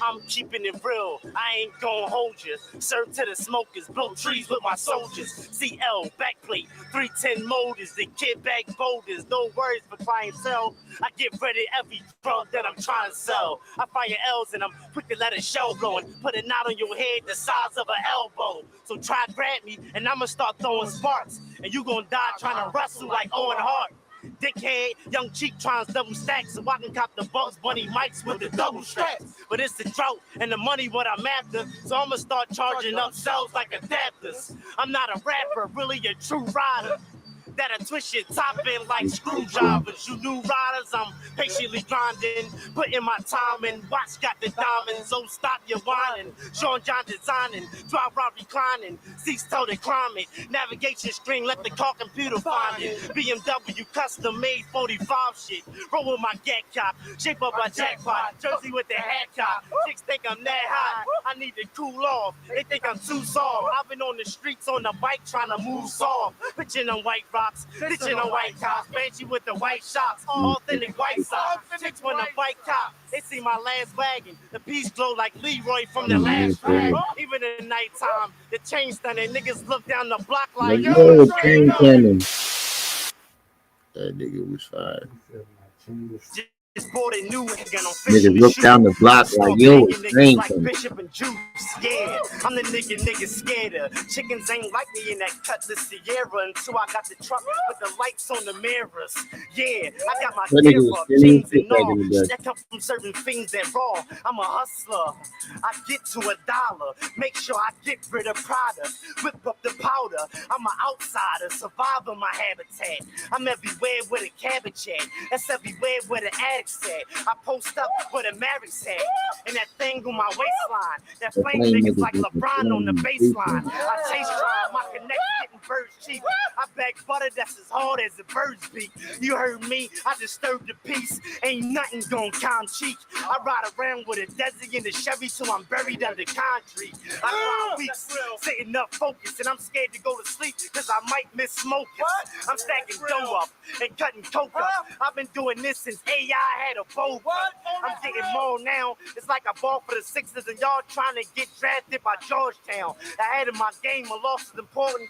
I'm keeping it real, I ain't gon' hold you. Serve to the smokers, blow trees with my soldiers. CL, backplate, 310 motors, the kid back boulders. No worries for clientele. I get rid of every drug that I'm trying to sell. I fire L's and I'm quick to let a shell go and put a knot on your head the size of an elbow. So try to grab me and I'ma start throwing sparks. And you gon' die trying to wrestle like Owen Hart. Dickhead, young cheek trying to double stack so I can cop the Bugs Bunny mics with the double straps. But it's the drought and the money what I'm after, so I'ma start charging up cells like adapters. I'm not a rapper, really a true rider. That'll twist your top in like screwdrivers. You new riders, I'm patiently grinding, putting my time in. Watch got the diamonds, so stop your whining. Sean John designing, drive round reclining, seats toted climbing. Navigation screen, let the car computer find it. BMW custom made 45 shit. Roll with my gat cop, shape up my jackpot. Jersey with the hat top. Chicks think I'm that hot, I need to cool off. They think I'm too soft. I've been on the streets on the bike trying to move soft. Pitching on white rocks, pitching on white cops. Banshee with the white shots, authentic white socks. Chicks want a white cop, they see my last wagon. The piece glow like Leroy from the last flag. Even in the nighttime, the chain stunning. Niggas look down the block like, yo, chain stunning. That nigga was fine. Niggas look down the block like, yo, like Bishop and Juice. Yeah, I'm the nigga scared of. Chickens ain't like me in that Cutlass Sierra until I got the truck with the lights on the mirrors. Yeah, I got my gear up, jeans and all. That come from certain things that raw. I'm a hustler. I get to $1. Make sure I get rid of product. Whip up the powder. I'm an outsider, survivor my habitat. I'm everywhere with a cabbage at. That's everywhere with an addict's at. I post up with a Mavericks hat. And that thing on my waistline. That flame niggas like LeBron on the baseline. I chase crime, my connect getting birds cheap. I bag butter that's as hard as a bird's beak. You heard me, I disturbed the peace. Ain't nothing gon' count cheek. I ride around with a Desi in the Chevy till I'm buried under concrete. I grind weeks, sitting up focused, and I'm scared to go to sleep cause I might miss smoking. I'm stacking dough up and cutting coke up. I've been doing this since AI had a bow. I'm getting more now. It's like I bought for the Sixers and y'all trying to get drafted by Georgetown. Ahead of my game, a loss is important.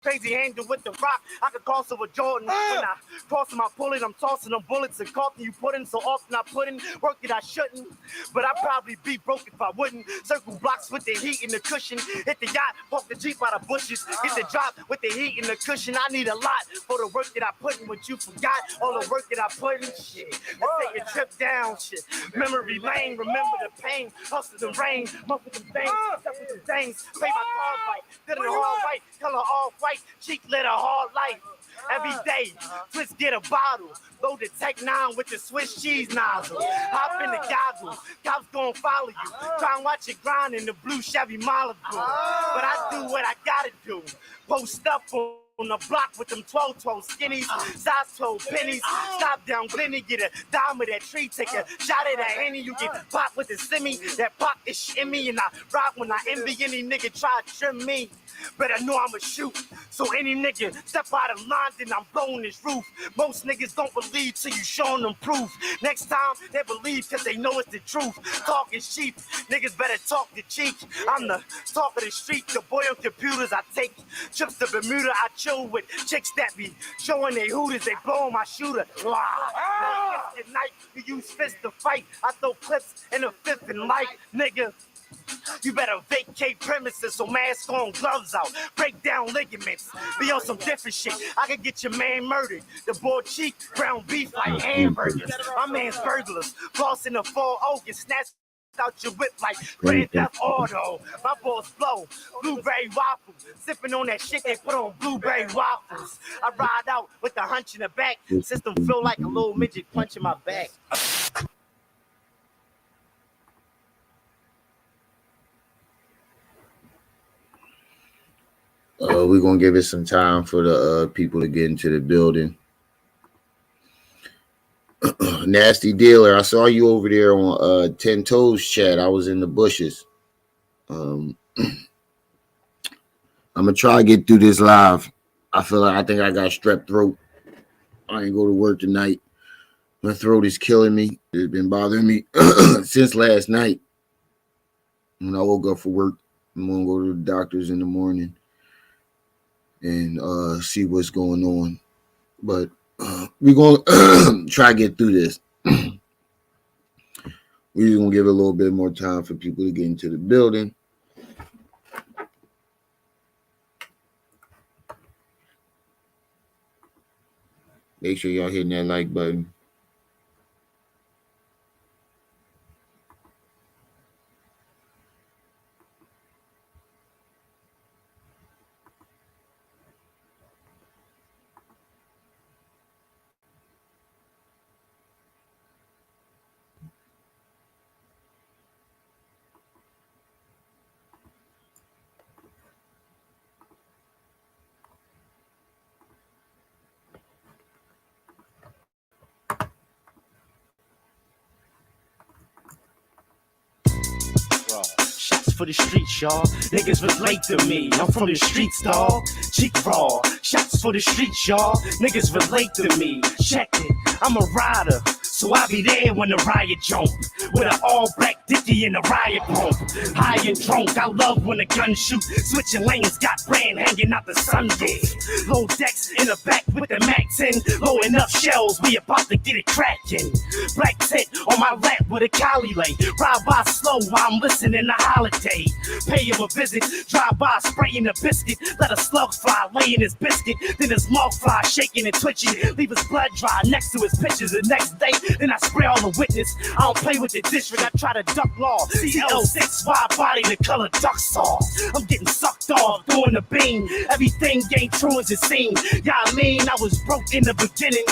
Crazy handle with the rock, I could cross over Jordan. When I cross him, I pull it, I'm tossing them bullets and coughing you put in. So often I put in work that I shouldn't, but I'd probably be broke if I wouldn't. Circle blocks with the heat and the cushion. Hit the yacht, park the Jeep out of bushes. Get the drop with the heat and the cushion. I need a lot for the work that I put in. What you forgot, all the work that I put in. Shit, let's take a trip down. Shit, memory lane, remember the pain, hustle the rain, muffle the things, stuff with the things. Pay my cars right, did it hard white, color all white. Cheek lit a hard life. Every day, Twist get a bottle. Load the Tech 9 with the Swiss cheese nozzle. Hop in the goggles, cops gon' follow you. Try and watch it grind in the blue Chevy Malibu. But I do what I gotta do. Post up on the block with them 12 skinnies, size 12 pennies. Stop down Glenny, get a dime of that tree, take a shot at that Henny. You get popped with the semi, that pop is shimmy. And I rock when I envy any nigga try to trim me. But I know I'ma shoot. So any nigga step out of line, then I'm blowing his roof. Most niggas don't believe till you showing them proof. Next time they believe cause they know it's the truth. Talk is cheap, niggas better talk the cheek. I'm the talk of the street, the boy on computers. I take trips to Bermuda, I chill with chicks that be showing they hooters. They blowing my shooter. At night, you use fists to fight. I throw clips in the fifth and light, nigga. You better vacate premises, so mask on, gloves out, break down ligaments, be on some different shit. I could get your man murdered. The boiled cheek, ground beef like hamburgers. My man's burglars, floss in the 4-0, get snatched out your whip like Grand Theft Auto. My balls blow, blueberry waffle, sipping on that shit they put on blueberry waffles. I ride out with the hunch in the back, system feel like a little midget punching my back. We're going to give it some time for the people to get into the building. Nasty Dealer, I saw you over there on 10 Toes chat. I was in the bushes. I'm going to try to get through this live. I think I got strep throat. I ain't go to work tonight. My throat is killing me. It's been bothering me since last night. When I woke up for work, I'm gonna go to the doctor's in the morning and see what's going on. But we're gonna try to get through this. We're just gonna give it a little bit more time for people to get into the building. Make sure y'all hitting that like button. Shots for the streets, y'all. Niggas relate to me. I'm from the streets, dawg. Cheek raw. Shots for the streets, y'all. Niggas relate to me. Check it. I'm a rider, so I be there when the riot jump. With an all-black dicky in the riot pump. High and drunk, I love when the gun shoot. Switching lanes, got brand hanging out the Sunday. Low decks in the back with the max in. Low enough shells, we about to get it cracking. Black tent on my lap with a collie lay. Ride by slow while I'm listening to Holiday. Pay him a visit, drive by spraying a biscuit. Let a slug fly, lay in his biscuit. Then his mouth fly, shaking and twitching. Leave his blood dry next to his pictures. The next day, then I spray all the witness. I don't play with the district, I try to duck law. CL6 wide body, the color duck saw. I'm getting sucked off, doing the beam. Everything ain't true as it seemed. Yeah, I mean, I was broke in the beginning.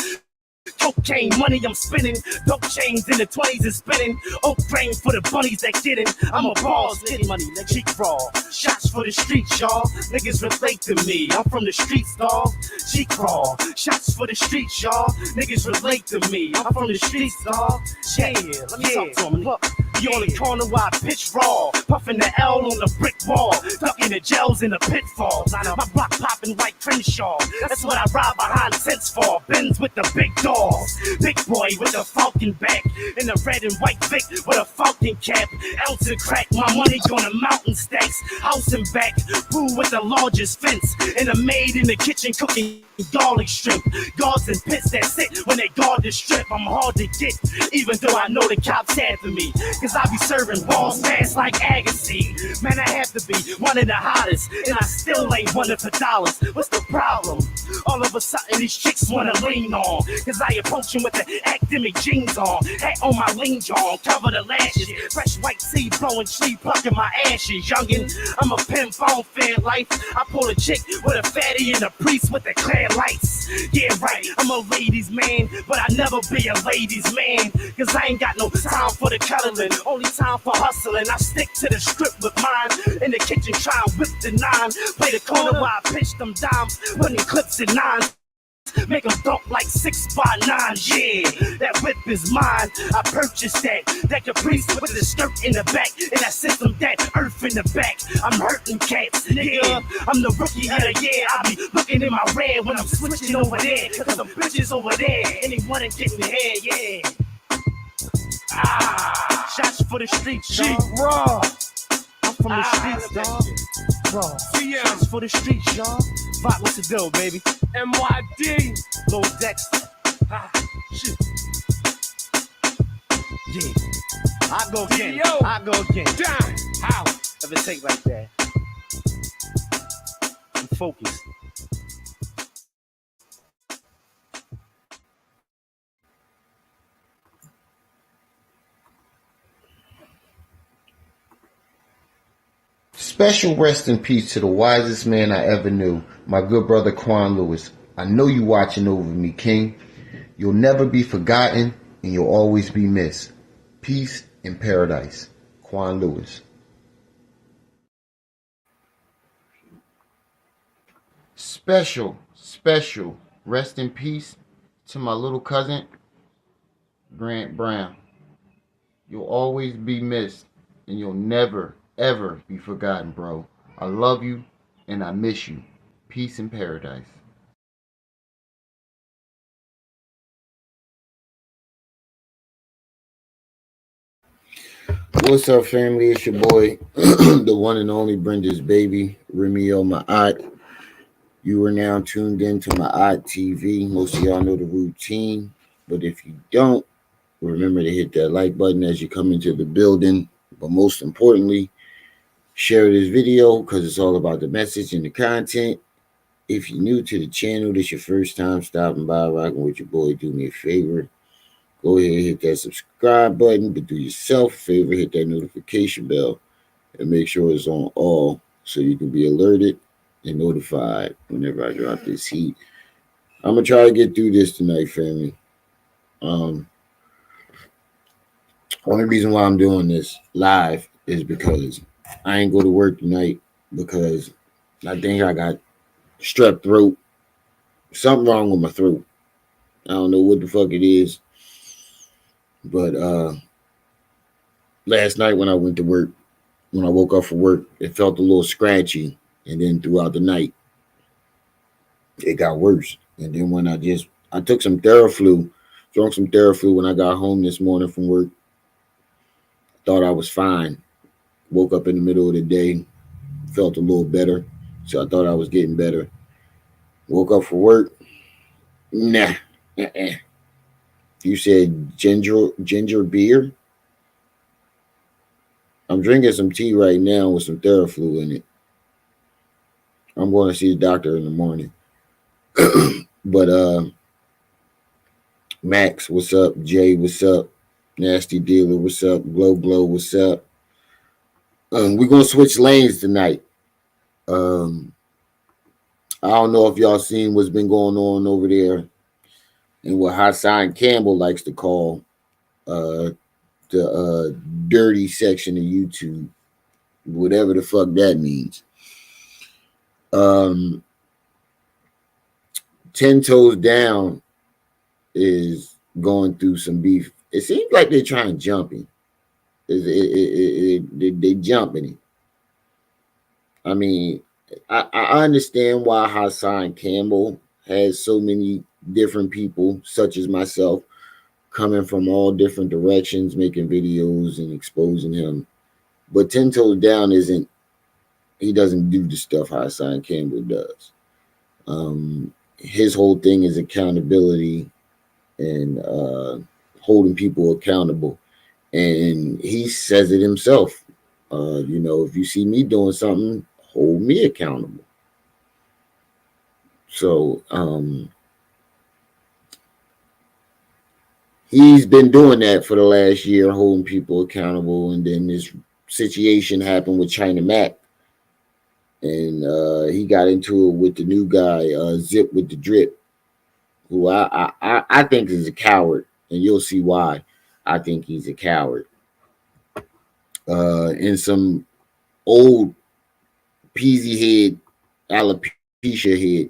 Cocaine money I'm spinning, dope chains in the 20s is spinning. Oak grain for the bunnies that get in. I'm a boss, getting money, nigga. Cheek raw. Shots for the streets, y'all. Niggas relate to me. I'm from the streets, dawg. Cheek raw. Shots for the streets, y'all. Niggas relate to me. I'm from the streets, dawg. Yeah, let me talk to him. Look. You on the corner while I pitch raw, puffing the L on the brick wall, ducking the gels in the pitfalls. My block popping like Crenshaw. That's what I ride behind tents for. Benz with the big dogs, big boy with a falcon back, in the red and white Vic with a falcon cap. Ounce of crack, my money on the mountain stacks. House and back, pool with the largest fence, and a maid in the kitchen cooking garlic shrimp. Guards and pits that sit when they guard the strip. I'm hard to get, even though I know the cops after me. Cause I be serving balls fast like Agassi. Man, I have to be one of the hottest, and I still ain't one of the dollars. What's the problem? All of a sudden these chicks wanna lean on, cause I approach them with the academic jeans on. Hat on my lean jaw, cover the lashes. Fresh white tea blowing tree, plucking my ashes. Youngin', I'm a pimp on fair life. I pull a chick with a fatty and a priest with the clear lights. Yeah, right, I'm a ladies man, but I never be a ladies man. Cause I ain't got no time for the cuddling, only time for hustling. I stick to the script with mine. In the kitchen try and whip the nine. Play the corner while I pitch them dimes, putting clips in nines. Make them dump like 6x9, yeah. That whip is mine. I purchased that caprice with the skirt in the back, and that system that earth in the back. I'm hurting cats, nigga. I'm the rookie of the year. I be looking in my red when I'm switching over there, cause them bitches over there, anyone ain't getting head, yeah. Shots for the streets, Cheek y'all. raw. I'm from the streets, dog. Raw. Shots for the streets, y'all. Vot, what's the deal, baby? MYD. Low Dexter. Shit. Yeah. I go again. Yo. I go again. Down. How? If it take like that. I'm focused. Special rest in peace to the wisest man I ever knew, my good brother Quan Lewis. I know you watching over me, King. You'll never be forgotten, and you'll always be missed. Peace in paradise. Quan Lewis. Special rest in peace to my little cousin, Grant Brown. You'll always be missed, and you'll never, ever be forgotten, bro. I love you, and I miss you. Peace in paradise. What's up, family? It's your boy, the one and only Brenda's baby, Remio Ma'at. You are now tuned in to Ma'at TV. Most of y'all know the routine, but if you don't, remember to hit that like button as you come into the building. But most importantly, share this video because it's all about the message and the content. If you're new to the channel, this your first time stopping by, rocking with your boy, do me a favor. Go ahead and hit that subscribe button, but do yourself a favor, hit that notification bell and make sure it's on all so you can be alerted and notified whenever I drop this heat. I'm gonna try to get through this tonight, family. Um, Only reason why I'm doing this live is because I ain't go to work tonight because I think I got strep throat. Something wrong with my throat. I don't know what the fuck it is. But last night when I went to work, when I woke up for work, it felt a little scratchy. And then throughout the night, it got worse. And then when I took some Theraflu, drank some Theraflu when I got home this morning from work. Thought I was fine. Woke up in the middle of the day, felt a little better. So I thought I was getting better. Woke up for work. Nah. Uh-uh. You said ginger beer? I'm drinking some tea right now with some Theraflu in it. I'm going to see the doctor in the morning. But Max, what's up? Jay, what's up? Nasty Dealer, what's up? Glow, what's up? We're gonna switch lanes tonight. I don't know if y'all seen what's been going on over there and what Hassan Campbell likes to call the dirty section of YouTube, whatever the fuck that means. 10 Toes Down is going through some beef. It seems like they're trying to jump him. They jumping him. I mean, I understand why Hassan Campbell has so many different people, such as myself, coming from all different directions, making videos and exposing him. But 10 Toes Down he doesn't do the stuff Hassan Campbell does. His whole thing is accountability and holding people accountable. And he says it himself. If you see me doing something, hold me accountable. So he's been doing that for the last year, holding people accountable. And then this situation happened with China Mac. And he got into it with the new guy, Zip with the Drip, who I think is a coward. And you'll see why I think he's a coward. And some old peasy head, alopecia head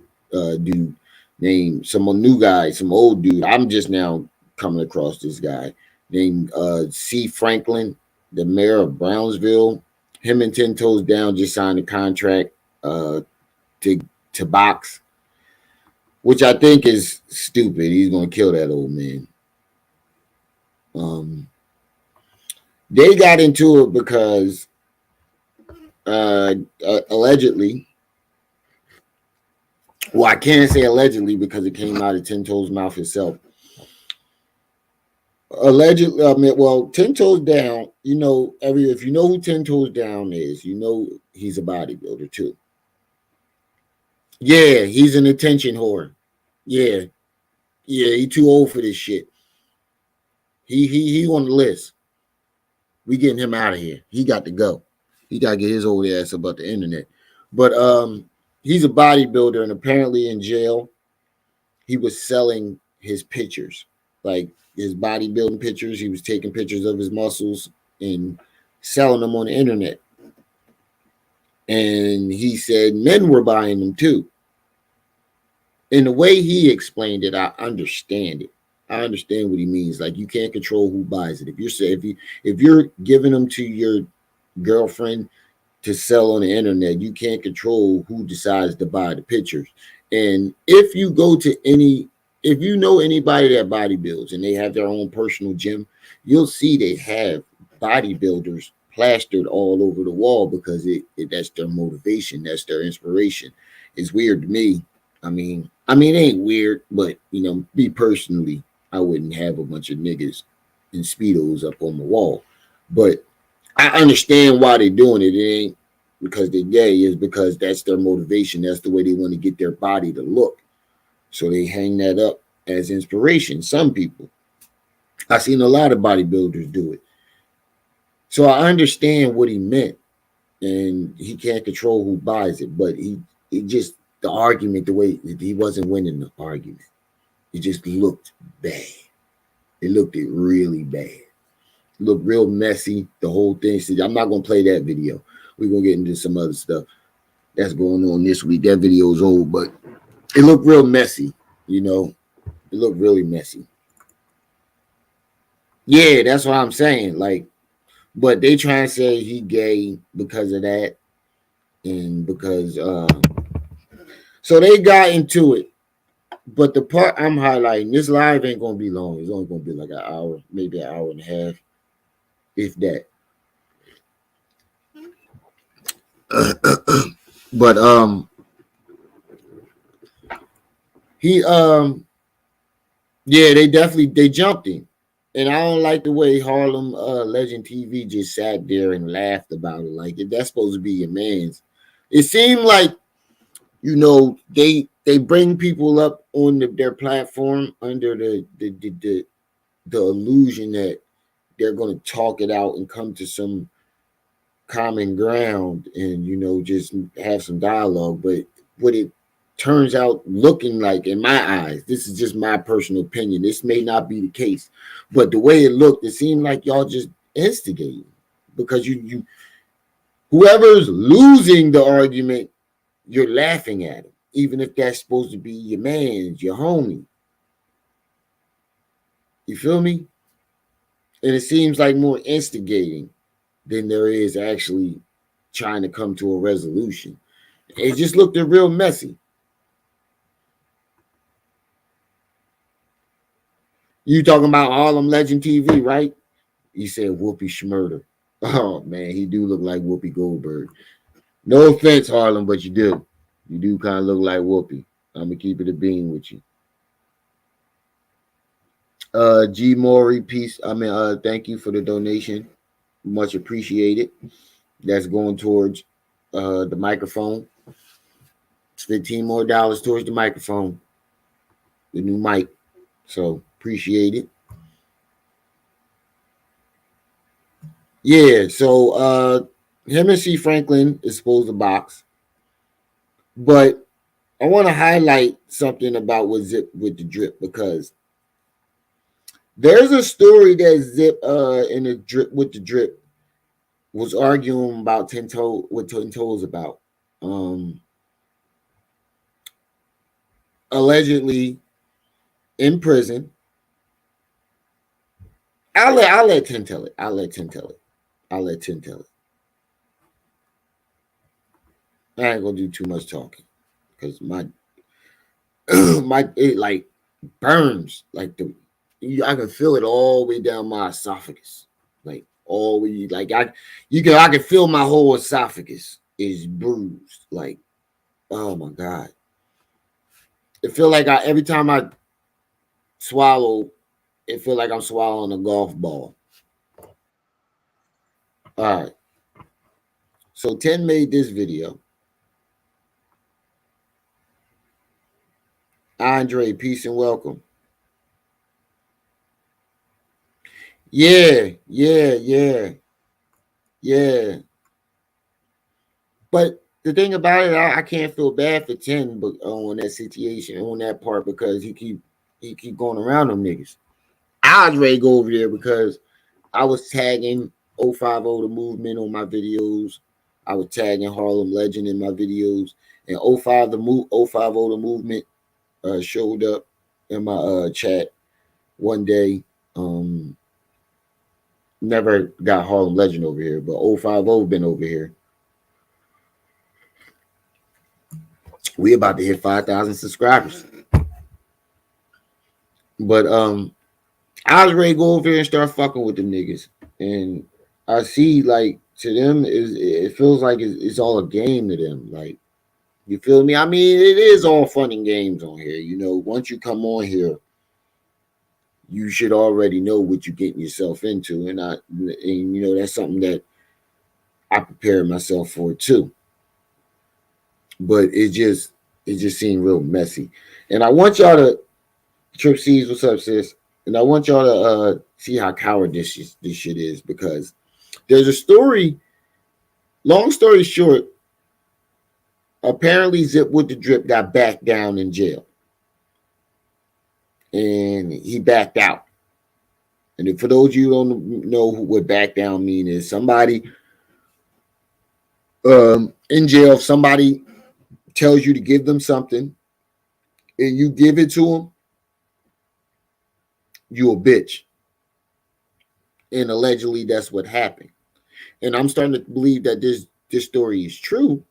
dude named some new guy, some old dude. I'm just now coming across this guy named C. Franklin, the mayor of Brownsville. Him and 10 Toes Down just signed a contract to box, which I think is stupid. He's gonna kill that old man. They got into it because allegedly, well, I can't say allegedly because it came out of 10 Toes' mouth itself. Allegedly, 10 Toes Down, if you know who 10 Toes Down is, he's a bodybuilder too. Yeah, he's an attention whore. Yeah, he too old for this shit. He on the list. We getting him out of here. He got to go. He got to get his old ass about the internet. But he's a bodybuilder, and apparently in jail, he was selling his pictures, like his bodybuilding pictures. He was taking pictures of his muscles and selling them on the internet. And he said men were buying them too. In the way he explained it, I understand it. I understand what he means. Like, you can't control who buys it. If you're giving them to your girlfriend to sell on the internet, you can't control who decides to buy the pictures. And if you know anybody that bodybuilds and they have their own personal gym, you'll see they have bodybuilders plastered all over the wall because that's their motivation, that's their inspiration. It's weird to me. It ain't weird, but me personally, I wouldn't have a bunch of niggas in speedos up on the wall. But I understand why they're doing it. It ain't because they're gay, it's because that's their motivation. That's the way they want to get their body to look. So they hang that up as inspiration. Some people. I've seen a lot of bodybuilders do it. So I understand what he meant. And he can't control who buys it, but he just the argument, the way he wasn't winning the argument. It just looked bad. It looked really bad. It looked real messy. The whole thing. See, I'm not gonna play that video. We're gonna get into some other stuff that's going on this week. That video is old, but it looked real messy. It looked really messy. Yeah, that's what I'm saying. Like, but they try and say he gay because of that, and because so they got into it. But the part I'm highlighting, this live ain't gonna be long. It's only gonna be like an hour, maybe an hour and a half, if that. But he yeah, they jumped him. And I don't like the way Harlem Legend TV just sat there and laughed about it. Like, if that's supposed to be your man's. It seemed like, they bring people up on their platform under the illusion that they're going to talk it out and come to some common ground and, just have some dialogue. But what it turns out looking like, in my eyes, this is just my personal opinion, this may not be the case, but the way it looked, it seemed like y'all just instigating, because you whoever's losing the argument, you're laughing at him, even if that's supposed to be your man's, your homie. You feel me? And it seems like more instigating than there is actually trying to come to a resolution. It just looked real messy. You talking about Harlem Legend TV, right? He said Whoopi Schmurder. Oh, man, he do look like Whoopi Goldberg. No offense, Harlem, but you do. You do kind of look like Whoopi. I'm going to keep it a bean with you. G. Maury, peace. Thank you for the donation. Much appreciated. That's going towards the microphone. It's $15 more towards the microphone. The new mic. So, appreciate it. Yeah, so him and C. Franklin is supposed to box. But I want to highlight something about what Zip with the drip, because there's a story that Zip in the drip with the drip was arguing about with 10 Toes about. Allegedly in prison. I'll let 10 tell it. I'll let 10 tell it. I ain't gonna do too much talking because my it like burns, like I can feel it all the way down my esophagus, like all the way, like I can feel my whole esophagus is bruised, like, oh my god. It feel like every time I swallow, it feel like I'm swallowing a golf ball. All right. So 10 made this video. Andre, peace and welcome. Yeah. But the thing about it, I can't feel bad for 10 but on that situation, on that part, because he keep going around them niggas. Andre go over there because I was tagging 050 the movement on my videos. I was tagging Harlem Legend in my videos, and 050 the movement showed up in my chat one day. Never got Harlem Legend over here, but 050 been over here. We about to hit 5,000 subscribers. But I was ready to go over here and start fucking with them niggas. And I see, like, to them, it feels like it's all a game to them. Like, you feel me? I mean, it is all fun and games on here. You know, once you come on here, you should already know what you're getting yourself into, and you know that's something that I prepared myself for too. But it just seemed real messy, and I want y'all to Trip C's, what's up, sis? And I want y'all to see how cowardice this shit is because there's a story. Long story short, apparently Zip with the Drip got backed down in jail, and he backed out. And for those of you who don't know what back down mean is somebody in jail, if somebody tells you to give them something and you give it to them, you a bitch. And allegedly that's what happened. And I'm starting to believe that this story is true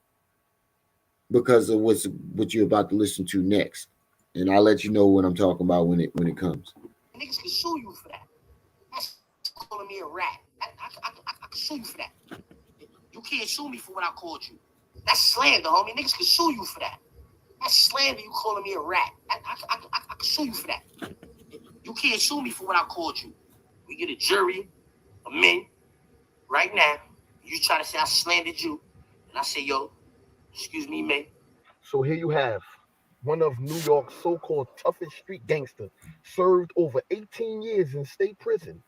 because of what you're about to listen to next. And I'll let you know what I'm talking about when it comes. Niggas can sue you for that. That's calling me a rat. I can sue you for that. You can't sue me for what I called you. That's slander, homie. Niggas can sue you for that. That's slander. You calling me a rat. I can sue you for that. You can't sue me for what I called you. We get a jury of men right now. You try to say I slandered you, and I say, yo, excuse me, man. So here you have one of New York's so-called toughest street gangster, served over 18 years in state prison.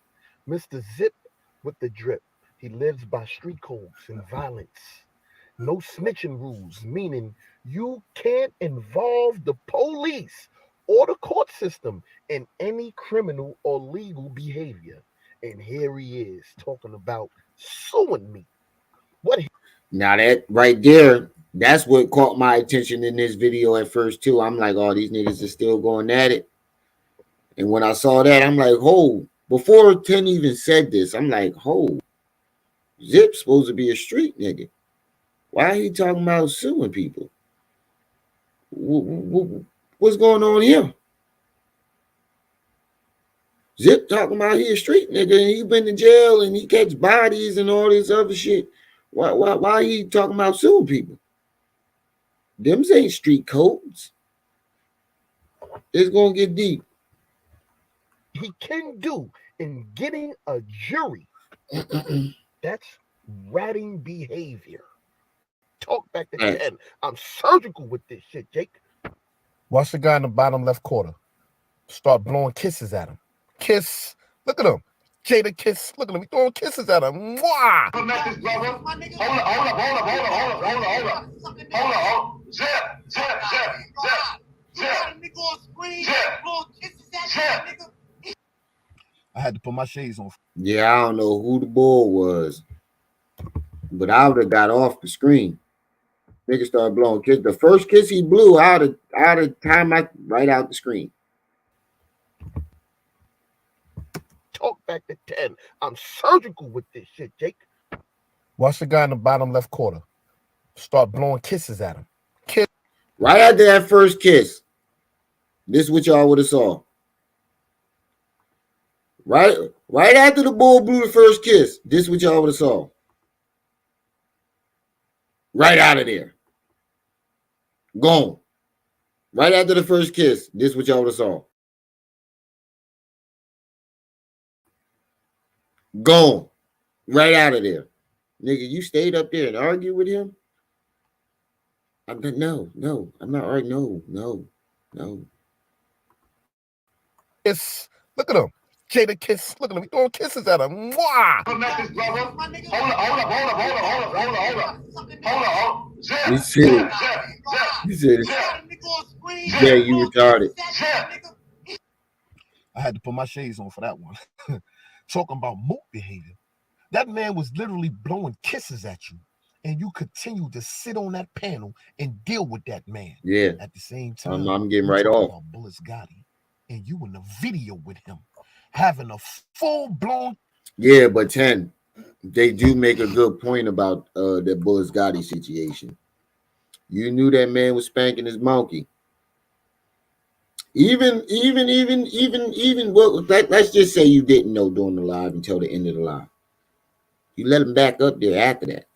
Mr. Zip with the Drip. He lives by street codes and violence. No snitching rules, meaning you can't involve the police or the court system in any criminal or legal behavior. And here he is talking about suing me. Now that right there, that's what caught my attention in this video at first too. I'm like, oh, these niggas are still going at it. And when I saw that, I'm like, hold. Before 10 even said this, I'm like, hold. Zip's supposed to be a street nigga. Why are he talking about suing people? What's going on here? Zip talking about he a street nigga and he been in jail and he catch bodies and all this other shit. Why he talking about suing people? Them ain't street codes. It's gonna get deep. He can do in getting a jury. That's ratting behavior. Talk back to 10. I'm surgical with this shit, Jake. Watch the guy in the bottom left corner. Start blowing kisses at him. Kiss. Look at him. Jada kiss. Look at him. He throwing kisses at him. Mwah! Hold up. Zip. I had to put my shades on. Yeah, I don't know who the bull was, but I would have got off the screen. Nigga started blowing kiss. The first kiss he blew out of time right out the screen. Talk back to 10. I'm surgical with this shit, Jake. Watch the guy in the bottom left corner. Start blowing kisses at him. Kiss. Right after that first kiss, this is what y'all would have saw. Right after the bull blew the first kiss, this is what y'all would have saw. Right out of there. Gone. Right after the first kiss, this is what y'all would have saw. Gone. Right out of there. Nigga, you stayed up there and argued with him? No, I'm not arguing. No. Kiss. Look at him. Jada kiss. Look at him. He throwing kisses at him. Mwah! Hold up. You said it. Yeah, you retarded. I had to put my shades on for that one. Talking about moot behavior. That man was literally blowing kisses at you, and you continue to sit on that panel and deal with that man. Yeah. At the same time, I'm getting right off. Bulletz Gotti, and you in the video with him, having a full-blown. Yeah, but 10, they do make a good point about that Bulletz Gotti situation. You knew that man was spanking his monkey. Even well, let's just say you didn't know during the live until the end of the live. You let him back up there after that.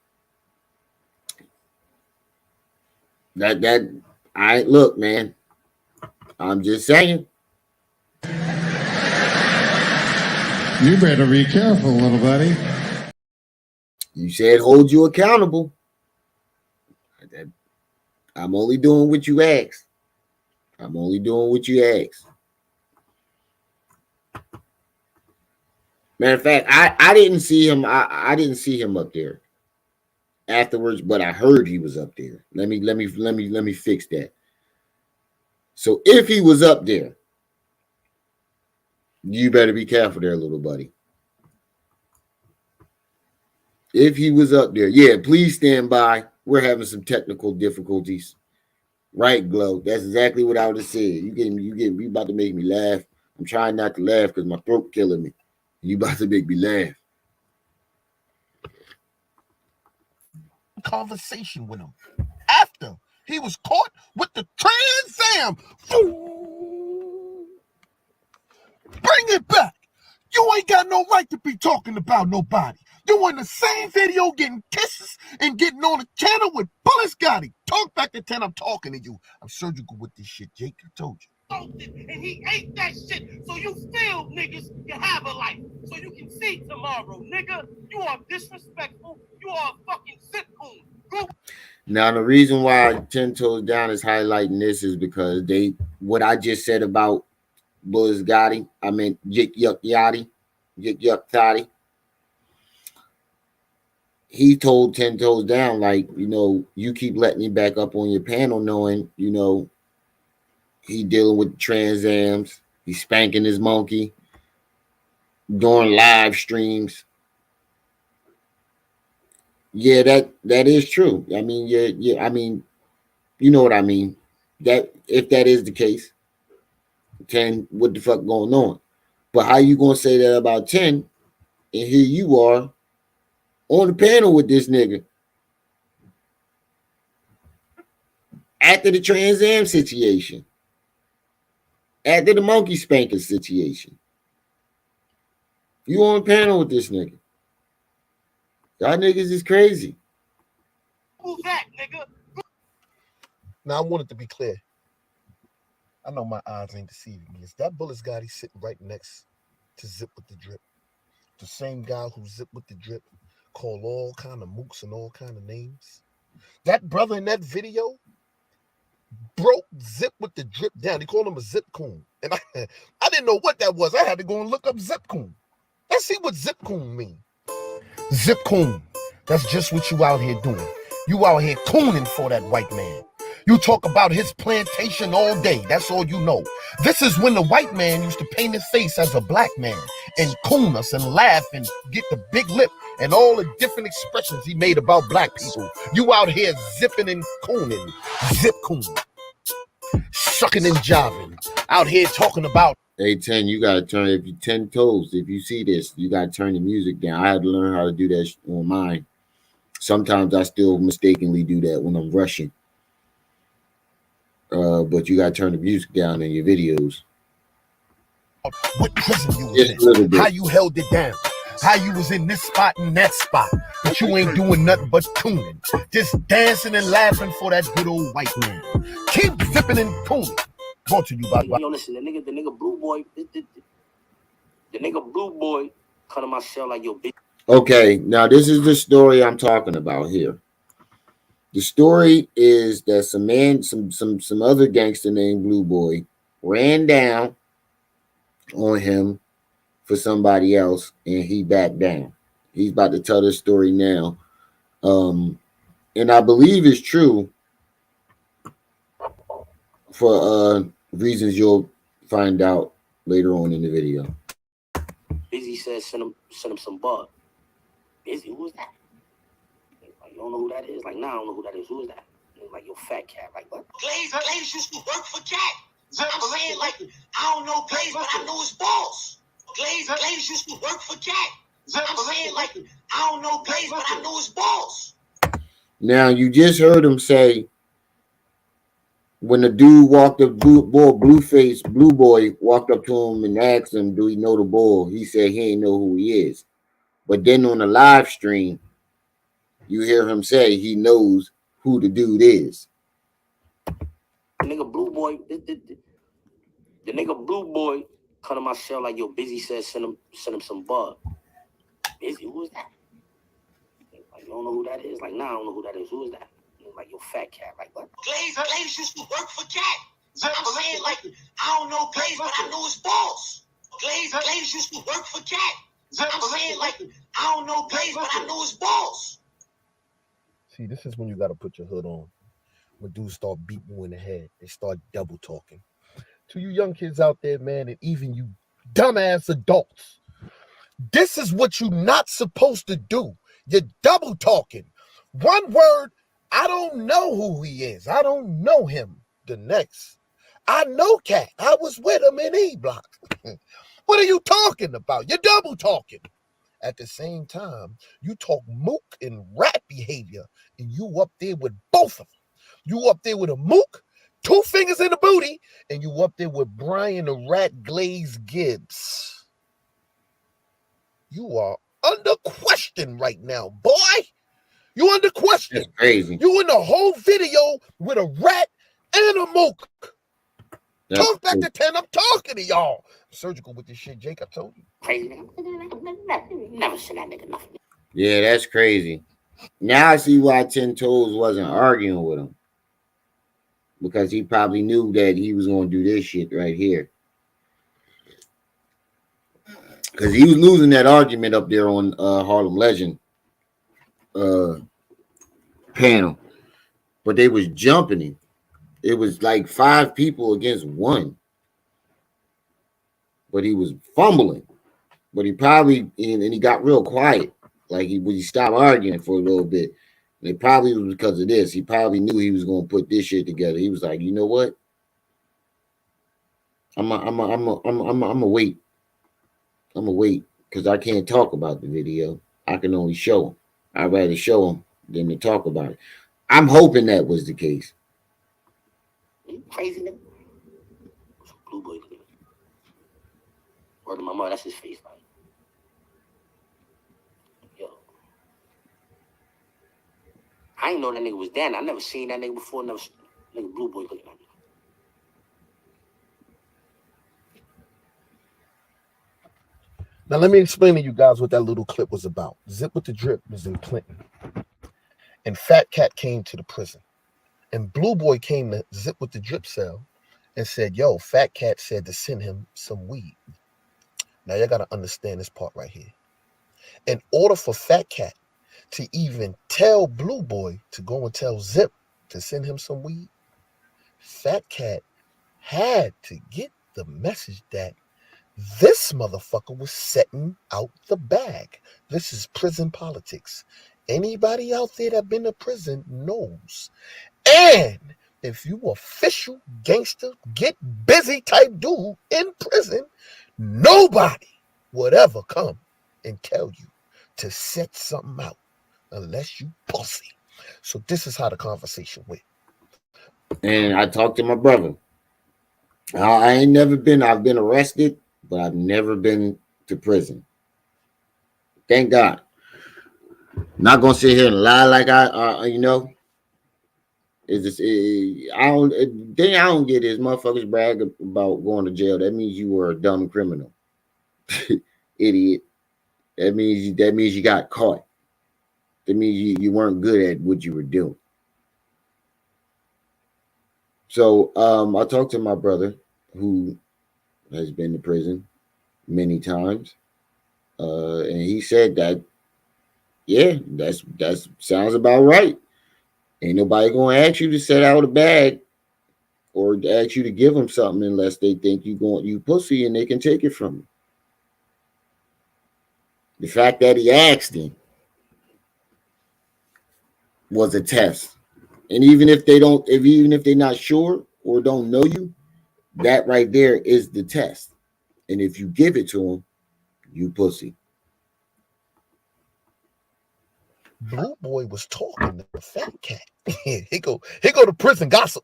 That I look, man. I'm just saying. You better be careful, little buddy. You said hold you accountable. I'm only doing what you asked. I'm only doing what you asked. Matter of fact, I didn't see him. I didn't see him up there afterwards, but I heard he was up there. Let me fix that. So if he was up there, you better be careful there, little buddy. If he was up there, yeah, please stand by. We're having some technical difficulties. Right, Glow. That's exactly what I would have said. You about to make me laugh. I'm trying not to laugh because my throat killing me. You about to make me laugh. Conversation with him after he was caught with the Trans Am. Bring it back. You ain't got no right to be talking about nobody. You in the same video getting kisses and getting on the channel with Bulletz Gotti. Talk back to 10. I'm talking to you. I'm surgical with this shit, Jake. I told you. And he ate that shit, so you still niggas can have a life, so you can see tomorrow, nigga. You are disrespectful. You are a fucking zip coon. Now the reason why 10 Toes Down is highlighting this is because what I just said about Bulletz Gotti, I meant Yick, Yuck, Yachty, Yick, Yuck, Thottie. He told 10 Toes Down, like, you keep letting me back up on your panel knowing, he dealing with Trans Ams. He's spanking his monkey during live streams. Yeah, that is true. I mean, yeah. I mean, you know what I mean. That if that is the case, 10, what the fuck going on? But how you gonna say that about 10? And here you are on the panel with this nigga after the Trans Am situation. After the monkey spanking situation, you on a panel with this nigga. Y'all niggas is crazy. Who's that, nigga? Now I want it to be clear. I know my eyes ain't deceiving me. Is that Bulletz Gotti sitting right next to Zip with the Drip? The same guy who Zip with the Drip called all kind of mooks and all kind of names. That brother in that video broke Zip with the Drip down. He called him a Zip Coon. And I didn't know what that was. I had to go and look up Zip Coon. Let's see what Zip Coon mean. Zip Coon. That's just what you out here doing. You out here cooning for that white man. You talk about his plantation all day. That's all you know. This is when the white man used to paint his face as a black man and coon us and laugh and get the big lip and all the different expressions he made about black people. You out here zipping and cooning. Zip coon. Sucking and jiving. Out here talking about. Hey, 10, you gotta turn, if you 10 toes, if you see this, you gotta turn the music down. I had to learn how to do that on mine. Sometimes I still mistakenly do that when I'm rushing. But you gotta turn the music down in your videos. What prison you was in, how you held it down, how you was in this spot and that spot, but you ain't doing nothing but tuning, just dancing and laughing for that good old white man. Keep zipping and tuning. Brought to you by. Yo, listen, the nigga Blue Boy, the nigga Blue Boy cut on my cell like yo bitch. Okay, now this is the story I'm talking about here. The story is that some other gangster named Blue Boy ran down on him for somebody else, and he backed down. He's about to tell this story now, and I believe it's true for reasons you'll find out later on in the video. Busy said send him some bug. Busy, who is that? Like, you don't know who that is? Like, nah, I don't know who that is. Who is that? Like, yo, fat cat. Like, what? Glaze used to work for Cat. I'm saying, like, I don't know Glaze, but I know his boss. Glaze used to work for Cat. I'm saying, like, I don't know Glaze, but I know his boss. Now, you just heard him say, when the dude walked up, Blue Boy walked up to him and asked him, do he know the bull? He said he ain't know who he is. But then on the live stream, you hear him say he knows who the dude is. The nigga Blue Boy, the nigga Blue Boy come to my cell like, yo, Busy said send him some bug. Busy, who is that? Like, you don't know who that is? Like, nah, I don't know who that is. Who is that? Like, yo, fat cat. Like, what? Glaze used to work for Cat. I'm saying, like, I don't know Glaze, but I know his boss. Glaze used to work for Cat. I'm saying, like, I don't know Glaze, but I know his boss. See, this is when you got to put your hood on. When dudes start beating you in the head, they start double talking. To you young kids out there, man, and even you dumbass adults, this is what you're not supposed to do. You're double talking. One word, I don't know who he is. I don't know him. The next, I know Cat. I was with him in E-Block. What are you talking about? You're double talking. At the same time, you talk mook and rat behavior, and you up there with both of them. You up there with a mook, 2 fingers in the booty, and you up there with Brian the Rat Glaze Gibbs. You are under question right now, boy. You under question. That's crazy. You in the whole video with a rat and a mook. That's Talk back cool. to 10. I'm talking to y'all. I'm surgical with this shit, Jake. I told you. Crazy nigga. Never seen that nigga nothing. Yeah, that's crazy. Now I see why 10 Toes wasn't arguing with him. Because he probably knew that he was going to do this shit right here. Because he was losing that argument up there on Harlem Legend panel. But they was jumping him. It was like 5 people against 1. But he was fumbling. But he probably, and he got real quiet. Like he stopped arguing for a little bit. And it probably was because of this. He probably knew he was going to put this shit together. He was like, you know what? I'm gonna wait. I'm gonna wait because I can't talk about the video. I can only show him. I'd rather show him than to talk about it. I'm hoping that was the case. Crazy nigga. Blue Boy nigga. Word to my mom, that's his face, like. Yo. I ain't know that nigga was Dan. I never seen that nigga before. Never nigga Blue Boy looking at me. Now, let me explain to you guys what that little clip was about. Zip with the Drip was in Clinton. And Fat Cat came to the prison. And Blue Boy came to Zip with the Drip cell and said, yo, Fat Cat said to send him some weed. Now, y'all got to understand this part right here. In order for Fat Cat to even tell Blue Boy to go and tell Zip to send him some weed, Fat Cat had to get the message that this motherfucker was setting out the bag. This is prison politics. Anybody out there that been to prison knows. And if you official gangster, get busy type dude in prison, nobody would ever come and tell you to set something out unless you pussy. So this is how the conversation went. And I talked to my brother. I ain't never been, I've been arrested, but I've never been to prison. Thank God. Not gonna sit here and lie like I Is this? I don't get this. Motherfuckers brag about going to jail. That means you were a dumb criminal, idiot. That means you got caught. That means you weren't good at what you were doing. So I talked to my brother who has been to prison many times, and he said that, yeah, that sounds about right. Ain't nobody gonna ask you to set out a bag or ask you to give them something unless they think you pussy and they can take it from you. The fact that he asked him was a test. And even if they're not sure or don't know you, that right there is the test. And if you give it to them, you pussy. Blue Boy was talking to the Fat Cat. He go to prison gossip.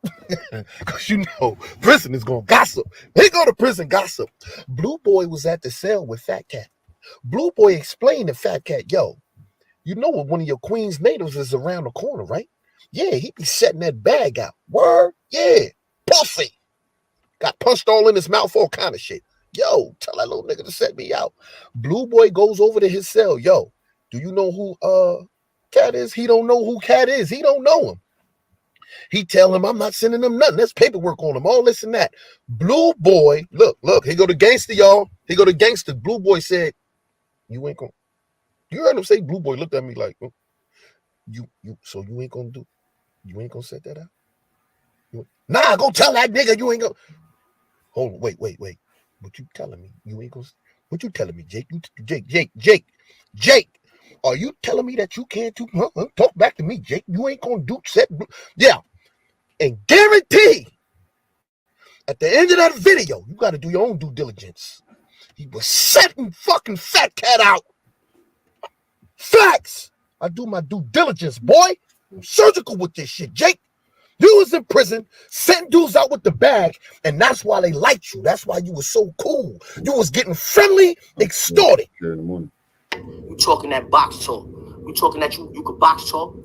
Because you know prison is gonna gossip. He go to prison gossip. Blue Boy was at the cell with Fat Cat. Blue Boy explained to Fat Cat, yo, you know what one of your Queens natives is around the corner, right? Yeah, he be setting that bag out. Word? Yeah. Pussy. Got punched all in his mouth, all kind of shit. Yo, tell that little nigga to set me out. Blue Boy goes over to his cell. Yo, do you know who Cat is? He don't know who Cat is. He don't know him. He tell him, I'm not sending him nothing. There's paperwork on him, all this and that. Blue Boy, look, he go to gangster, y'all. He go to gangster. Blue Boy said, you ain't gonna. You heard him say, Blue Boy looked at me like, oh, so you ain't gonna set that out? Nah, go tell that nigga you ain't gonna. Hold on, wait. What you telling me? You ain't gonna. What you telling me, Jake? Jake. Are you telling me that you can't talk back to me, Jake? You ain't gonna do set. Yeah, and guarantee at the end of that video, you got to do your own due diligence. He was setting fucking Fat Cat out. Facts. I do my due diligence, boy. I'm surgical with this shit, Jake. You was in prison, sent dudes out with the bag, and that's why they liked you. That's why you was so cool. You was getting friendly, extorted. You talking that box talk. You talking that you could box talk.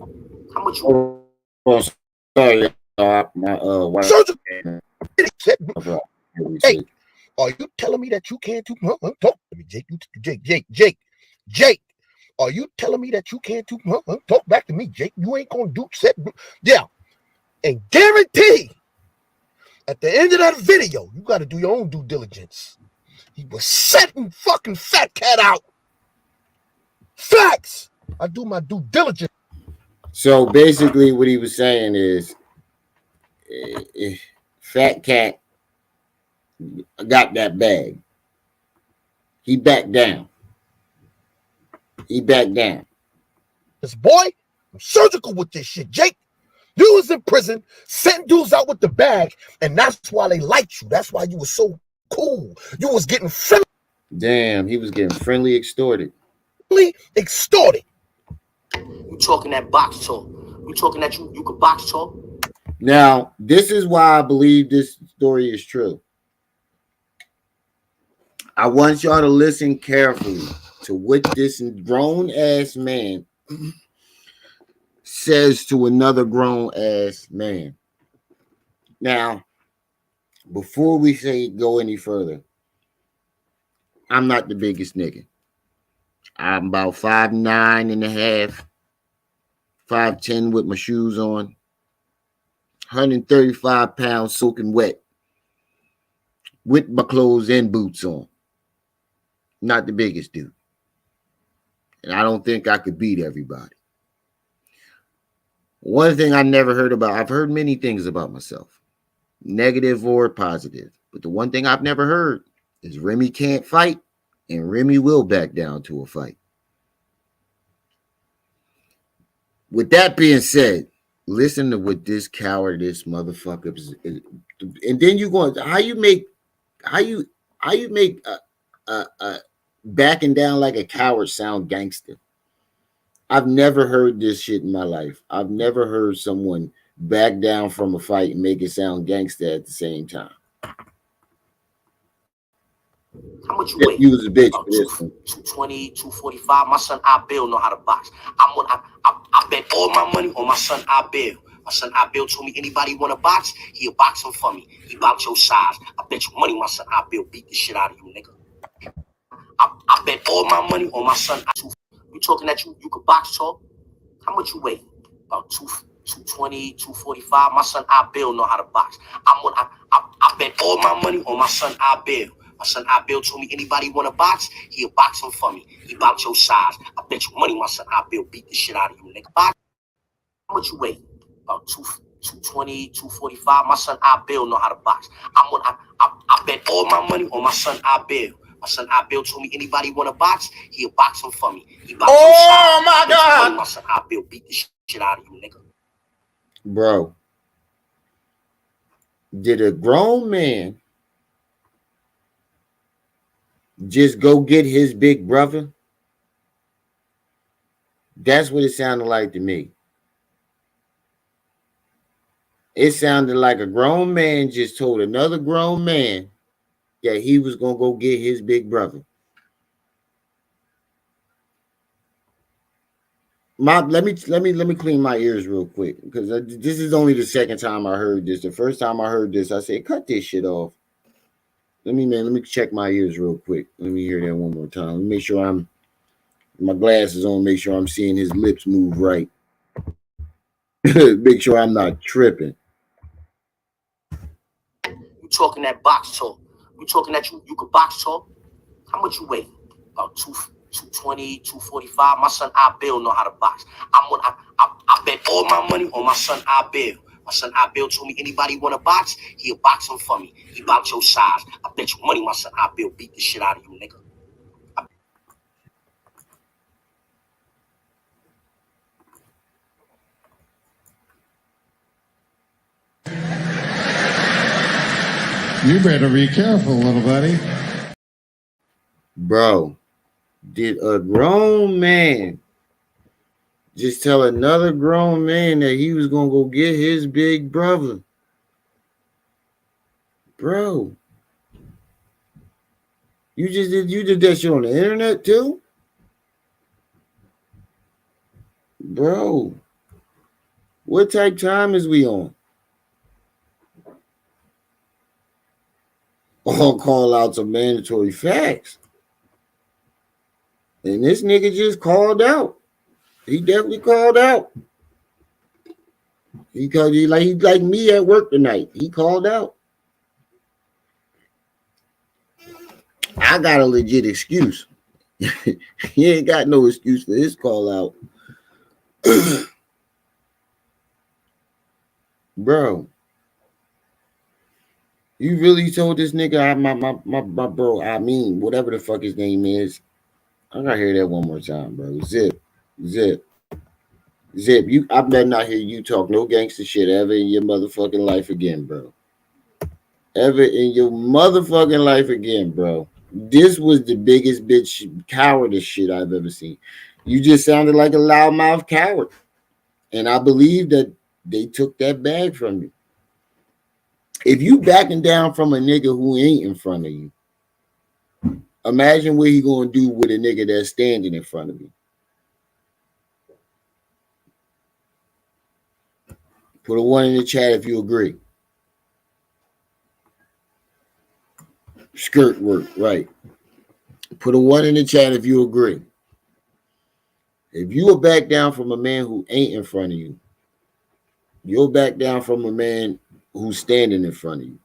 How much you... Oh, sorry. My wife. Surgical. Hey, are you telling me that you can't talk to me, Jake? Are you telling me that you can't talk back to me, Jake? You ain't gonna do set. Yeah. And guarantee at the end of that video, you got to do your own due diligence. He was setting fucking Fat Cat out. Facts. I do my due diligence. So basically, what he was saying is, if Fat Cat got that bag, he backed down. This boy, I'm surgical with this shit, Jake. You was in prison, sent dudes out with the bag, and that's why they liked you. That's why you was so cool. You was getting friendly. Damn, he was getting friendly extorted. You talking that box talk. You talking that you could box talk. Now, this is why I believe this story is true. I want y'all to listen carefully to what this grown-ass man says to another grown-ass man. Now, before we go any further, I'm not the biggest nigga. I'm about 5'9" and a half, 5'10" with my shoes on, 135 pounds soaking wet, with my clothes and boots on. Not the biggest dude. And I don't think I could beat everybody. One thing I never heard about, I've heard many things about myself, negative or positive. But the one thing I've never heard is Remy can't fight and Remy will back down to a fight. With that being said, listen to what this coward, this motherfucker is, and then you going, how you make backing down like a coward sound gangster. I've never heard this shit in my life. I've never heard someone back down from a fight and make it sound gangster at the same time. How much you weigh? You was a bitch. 220, 245. My son Abel know how to box. I bet all my money on my son Abel. My son Abel told me anybody want to box, he'll box him for me. He bout your size. I bet you money my son Abel beat the shit out of you, nigga. I bet all my money on my son. You talking that you could box talk? How much you weigh? About 220, 245. My son Abel know how to box. I bet all my money on my son Abel. My son Abel told me anybody want to box, he'll box him for me. He bout your size. I bet you money my son Abel beat the shit out of you, nigga. Box. How much you weigh? About 220, 245. My son Abel know how to box. I bet all my money on my son Abel. My son Abel told me anybody want to box, he'll box him for me. He bout your size. Oh my God! My son Abel beat the shit out of you, nigga. Bro, did a grown man just go get his big brother? That's what it sounded like to me. It sounded like a grown man just told another grown man that he was going to go get his big brother. Let me clean my ears real quick because this is only the second time I heard this. The first time I heard this, I said, "Cut this shit off." Let me check my ears real quick. Let me hear that one more time. Let me make sure my glasses on. Make sure I'm seeing his lips move right. Make sure I'm not tripping. You talking that box talk? You talking that you could box talk? How much you weigh? About 220, 245. My son Bill know how to box. I bet all my money on my son Bill. My son Bill told me anybody want to box, he'll box him for me. He about your size. I bet you money my son Bill beat the shit out of you, nigga. You better be careful, little buddy. Bro, did a grown man just tell another grown man that he was gonna go get his big brother? Bro, you did that shit on the internet too? Bro, what type time is we on? All call outs are mandatory facts. And this nigga just called out. He definitely called out. He like me at work tonight. He called out. I got a legit excuse. He ain't got no excuse for his call out. Bro, you really told this nigga my bro, I mean, whatever the fuck his name is. I gotta hear that one more time, bro. Zip. I better not hear you talk no gangster shit ever in your motherfucking life again, bro. Ever in your motherfucking life again, bro. This was the biggest bitch cowardice shit I've ever seen. You just sounded like a loudmouth coward. And I believe that they took that bag from you. If you backing down from a nigga who ain't in front of you, imagine what he gonna do with a nigga that's standing in front of you. Put a 1 in the chat if you agree. Skirt work, right. Put a 1 in the chat if you agree. If you will back down from a man who ain't in front of you, you'll back down from a man who's standing in front of you.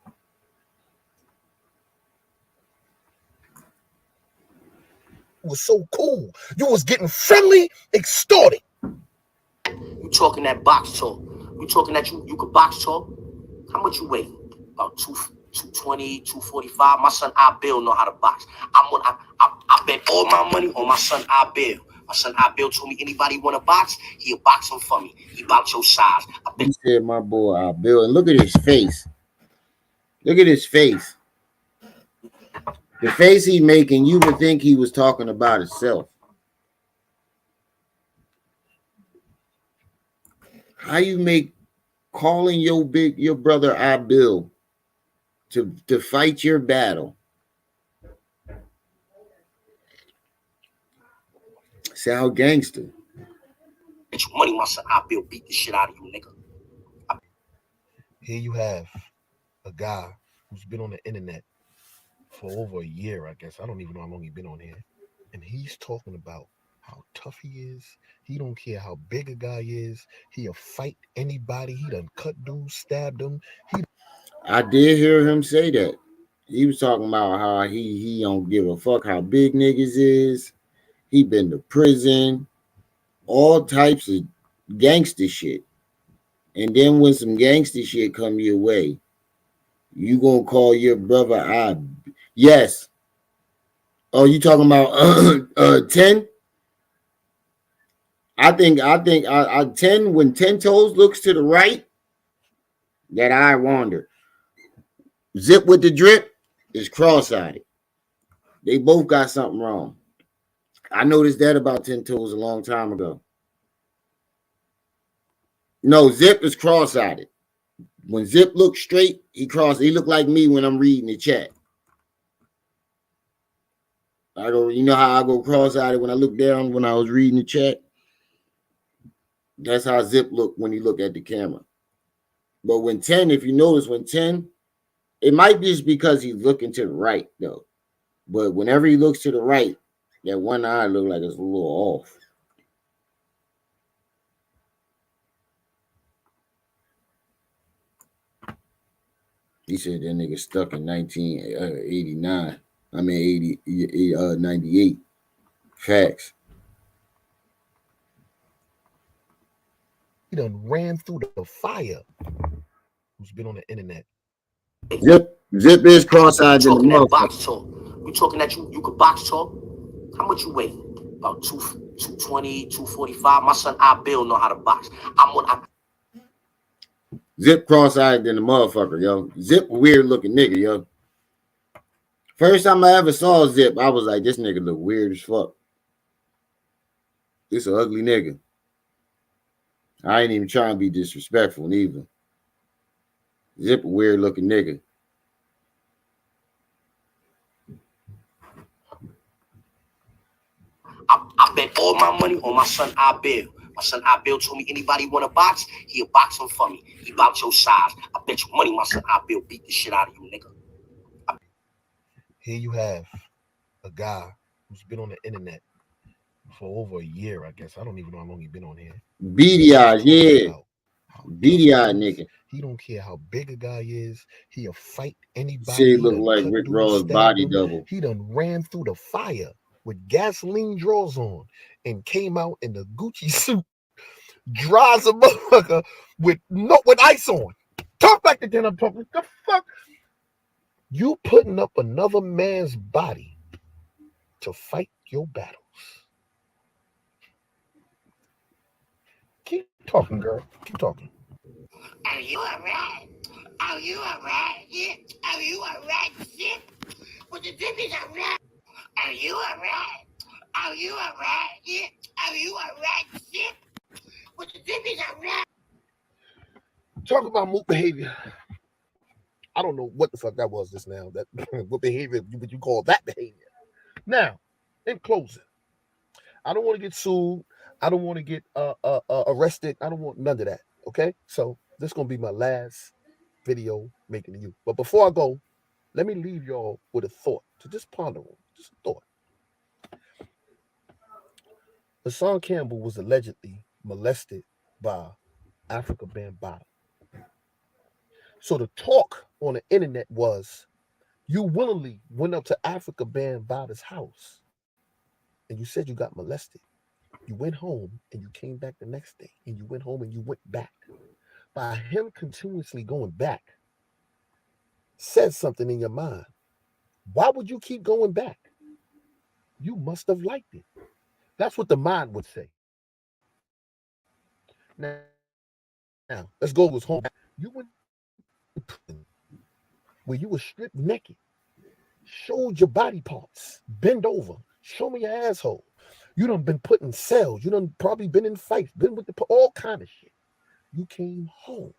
It was so cool. You was getting friendly, extorted. You talking that box talk? You talking that you could box talk? How much you weigh? About 220, 245. My son Bill know how to box. I bet all my money on my son Bill. My son Bill told me anybody want to box, he'll box him for me. He about your size. I bet. He said, my boy Bill, and look at his face. Look at his face. The face he making, you would think he was talking about himself. How you make calling your brother Bill to fight your battle sound gangster? Bet you money my son Bill beat the shit out of you, nigga. Here you have a guy who's been on the internet for over a year, I guess. I don't even know how long he's been on here. And he's talking about how tough he is. He don't care how big a guy is. He'll fight anybody. He done cut dudes, stabbed them. I did hear him say that. He was talking about how he don't give a fuck how big niggas is. He been to prison. All types of gangster shit. And then when some gangster shit come your way, you gonna call your brother yes. Oh, you talking about 10? I think 10, when 10 toes looks to the right, that eye wander. Zip with the drip is cross-eyed. They both got something wrong. I noticed that about 10 toes a long time ago. No, Zip is cross-eyed. When Zip looks straight, he look like me when I'm reading the chat. You know how I go cross-eyed when I look down when I was reading the chat? That's how Zip look when he look at the camera. But when 10, if you notice, when 10, it might be just because he's looking to the right, though. But whenever he looks to the right, that one eye look like it's a little off. He said that nigga stuck in 1989. I mean, 98. Facts. He done ran through the fire. Who's been on the internet? Zip is cross-eyed in the Talking that motherfucker. box talk. We talking that you could box talk. How much you weigh? About 220, 245. My son I Bill know how to box. Zip cross-eyed in the motherfucker, yo. Zip weird looking nigga, yo. First time I ever saw Zip, I was like, this nigga look weird as fuck. This an ugly nigga. I ain't even trying to be disrespectful neither. Zip a weird looking nigga. I bet all my money on my son I Bill. My son I Bill told me anybody want to box, he'll box him for me. He about your size. I bet you money my son I Bill beat the shit out of you, nigga. Here you have a guy who's been on the internet for over a year, I guess. I don't even know how long he's been on here. Beady eyes, yeah. Beady eyed nigga. He don't care how big a guy is. He'll fight anybody. Shit look like Rick Ross' body double. He done ran through the fire with gasoline drawers on and came out in the Gucci suit. Drives a motherfucker with ice on. Talk back to dinner. What the fuck? You putting up another man's body to fight your battles. Keep talking, girl. Keep talking. Are you a rat? Are you a rat? Yeah. Are you a rat? Shit. What the dip is a rat? Are you a rat? Are you a rat? Yeah. Are you a rat? Shit. What the dip is a rat? Talk about moot behavior. I don't know what the fuck that was just now. That what behavior would you call that behavior? Now, in closing, I don't want to get sued. I don't want to get arrested. I don't want none of that. Okay, so this is gonna be my last video making to you. But before I go, let me leave y'all with a thought to just ponder on. Just a thought. Hassan Campbell was allegedly molested by Africa Bambaataa. So the talk on the internet was, you willingly went up to Africa Bambaataa's house and you said you got molested. You went home and you came back the next day, and you went home and you went back. By him continuously going back, said something in your mind. Why would you keep going back? You must have liked it. That's what the mind would say. Now let's go with home. You went where you were stripped naked, showed your body parts, bend over, show me your asshole. You done been put in cells. You done probably been in fights, been with all kind of shit. You came home,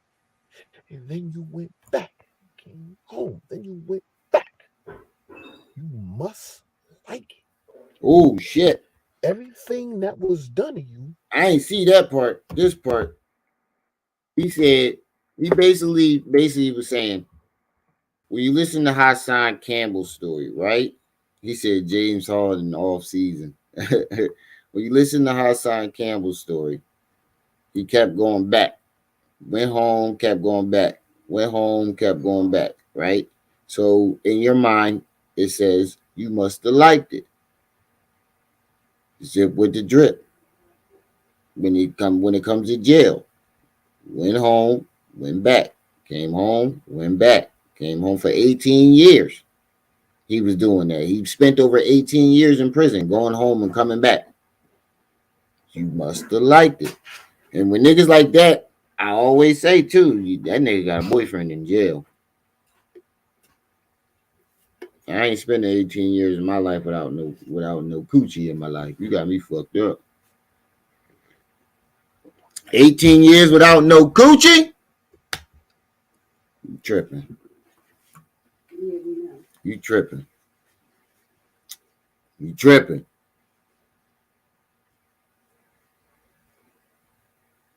and then you went back. Came home, then you went back. You must like it. Oh shit! Everything that was done to you. I ain't see that part. This part. He said he basically was saying, when you listen to Hassan Campbell's story, right? He said James Harden off season. When you listen to Hassan Campbell's story, he kept going back. Went home, kept going back. Went home, kept going back, right? So in your mind, it says you must have liked it. Zip with the drip. When it comes to jail, went home, went back. Came home, went back. Came home for 18 years. He was doing that. He spent over 18 years in prison, going home and coming back. You must have liked it. And when niggas like that, I always say too, that nigga got a boyfriend in jail. I ain't spending 18 years of my life without no coochie in my life. You got me fucked up. 18 years without no coochie? You tripping. You tripping. You tripping.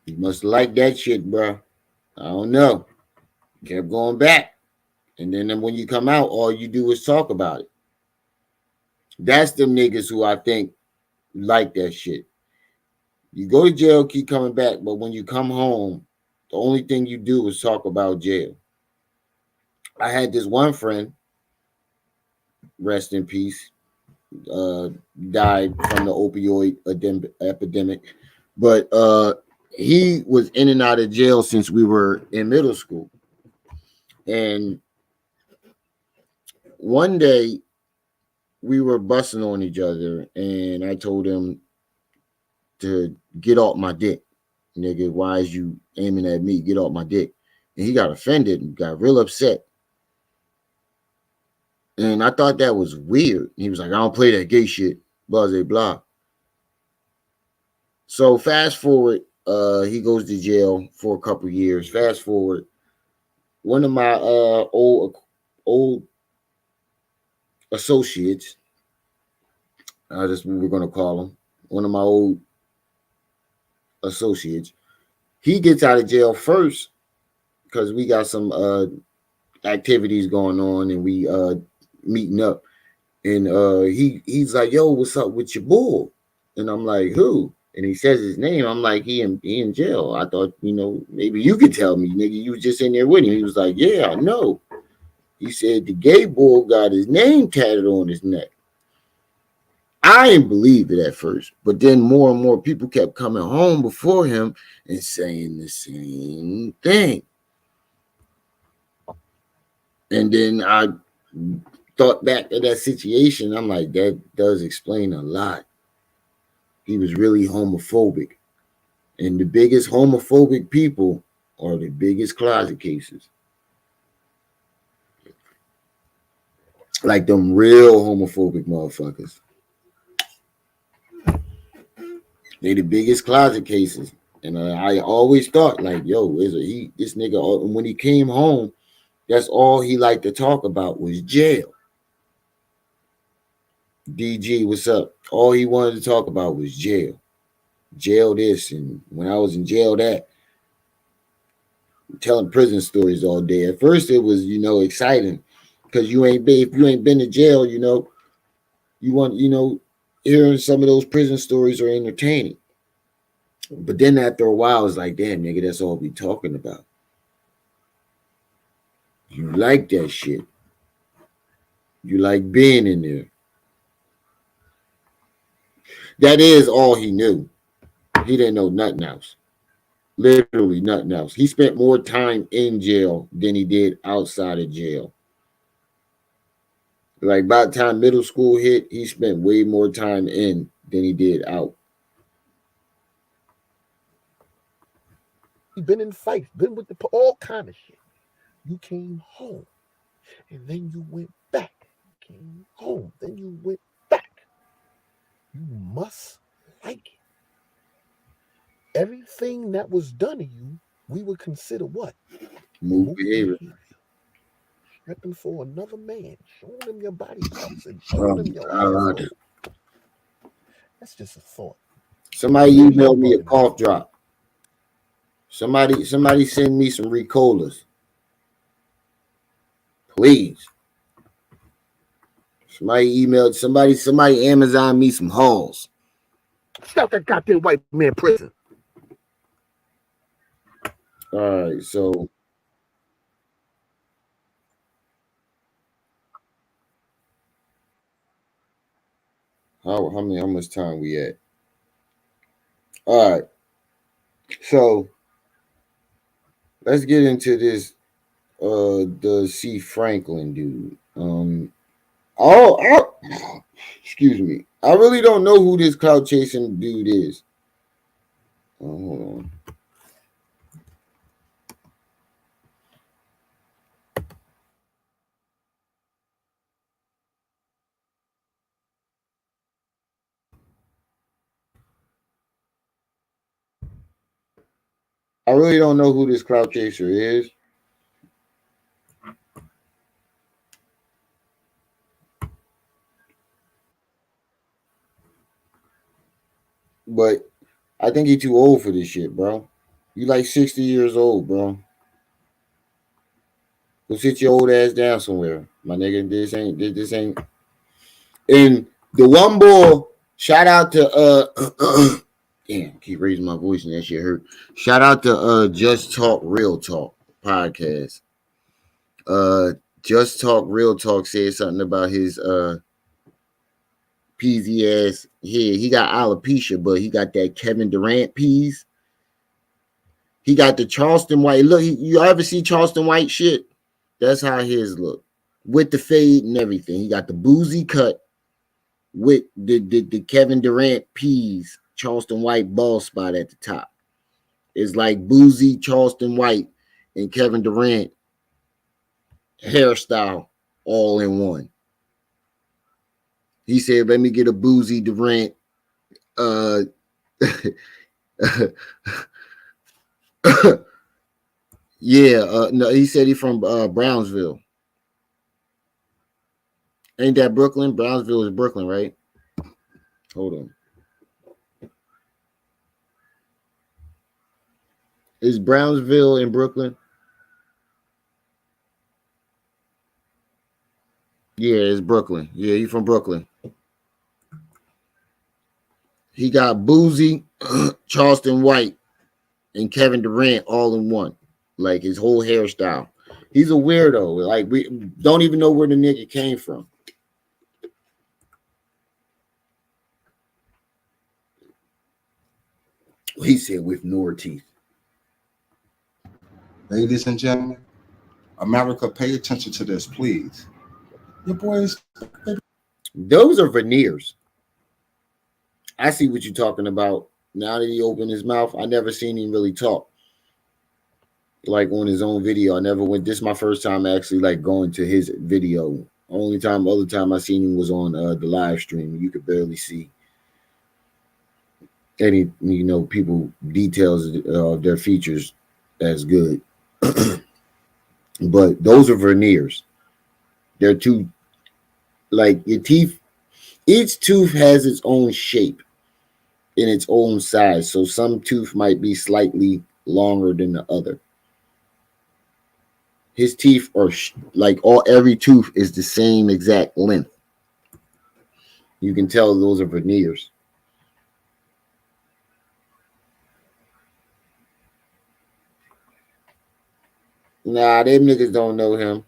He must like that shit, bro. I don't know. Kept going back. And then when you come out, all you do is talk about it. That's them niggas who I think like that shit. You go to jail, keep coming back, but when you come home, the only thing you do is talk about jail. I had this one friend, rest in peace, uh, died from the opioid epidemic, but he was in and out of jail since we were in middle school. And one day we were busting on each other, and I told him to get off my dick. Nigga, why is you aiming at me? Get off my dick. And he got offended and got real upset. And I thought that was weird. He was like, I don't play that gay shit, blah, blah, blah. So fast forward, he goes to jail for a couple years. Fast forward, one of my old associates, that's what we're gonna call him, one of my old associates, he gets out of jail first because we got some activities going on and we meeting up. And he's like, yo, what's up with your boy? And I'm like, who? And he says his name. I'm like, he in jail. I thought, maybe you could tell me, nigga. You was just in there with him. He was like, yeah, I know. He said the gay boy got his name tatted on his neck. I didn't believe it at first, but then more and more people kept coming home before him and saying the same thing. And then I thought back to that situation. I'm like, that does explain a lot. He was really homophobic. And the biggest homophobic people are the biggest closet cases. Like them real homophobic motherfuckers. They the biggest closet cases. And I always thought, like, yo, this nigga, when he came home, that's all he liked to talk about was jail. DG, what's up? All he wanted to talk about was jail. Jail this, and when I was in jail that. Telling prison stories all day. At first it was, exciting because if you ain't been to jail, you want, hearing some of those prison stories are entertaining. But then after a while, it's like, damn, nigga, that's all we talking about. You like that shit. You like being in there. That is all he knew. He didn't know nothing else. Literally nothing else. He spent more time in jail than he did outside of jail. Like by the time middle school hit, he spent way more time in than he did out. He been in fights, been with all kind of shit. You came home, and then you went back. Came home, then you went back. You must like it. Everything that was done to you, we would consider what? Move behavior. Stripping for another man, showing him your body parts and showing him your asshole. That's just a thought. Somebody emailed me a cough drop. Somebody send me some Ricolas. Please. Somebody Amazon me some Halls. Stop that goddamn white man prison. All right, so how much time we at? All right. So let's get into this the C. Franklin dude. Excuse me. I really don't know who this cloud chasing dude is. Hold on. I really don't know who this cloud chaser is. But I think he's too old for this shit, bro. You like 60 years old, bro. Go sit your old ass down somewhere, my nigga. This ain't. And the one boy, shout out to damn, keep raising my voice and that shit hurt. Shout out to Just Talk Real Talk podcast. Just Talk Real Talk said something about his peasy ass head. He got alopecia, but he got that Kevin Durant peas. He got the Charleston White. Look, you ever see Charleston White shit? That's how his look. With the fade and everything. He got the boozy cut with the Kevin Durant peas, Charleston White ball spot at the top. It's like boozy Charleston White and Kevin Durant hairstyle all in one. He said, let me get a boozy Durant no, he said he's from Brownsville. Ain't that Brooklyn? Brownsville is Brooklyn, right? Hold on. Is Brownsville in Brooklyn? Yeah, it's Brooklyn. Yeah, he's from Brooklyn. He got Boozy, Charleston White, and Kevin Durant all in one. Like his whole hairstyle. He's a weirdo. Like we don't even know where the nigga came from. He said with no teeth. Ladies and gentlemen, America, pay attention to this, please. Your boys. Those are veneers. I see what you're talking about. Now that he opened his mouth, I never seen him really talk. Like on his own video. I never went. This is my first time actually like going to his video. Other time I seen him was on the live stream. You could barely see any, people details of their features as good. But those are veneers. They're two, like your teeth. Each tooth has its own shape in its own size. So some tooth might be slightly longer than the other. His teeth are every tooth is the same exact length. You can tell those are veneers. Nah, them niggas don't know him.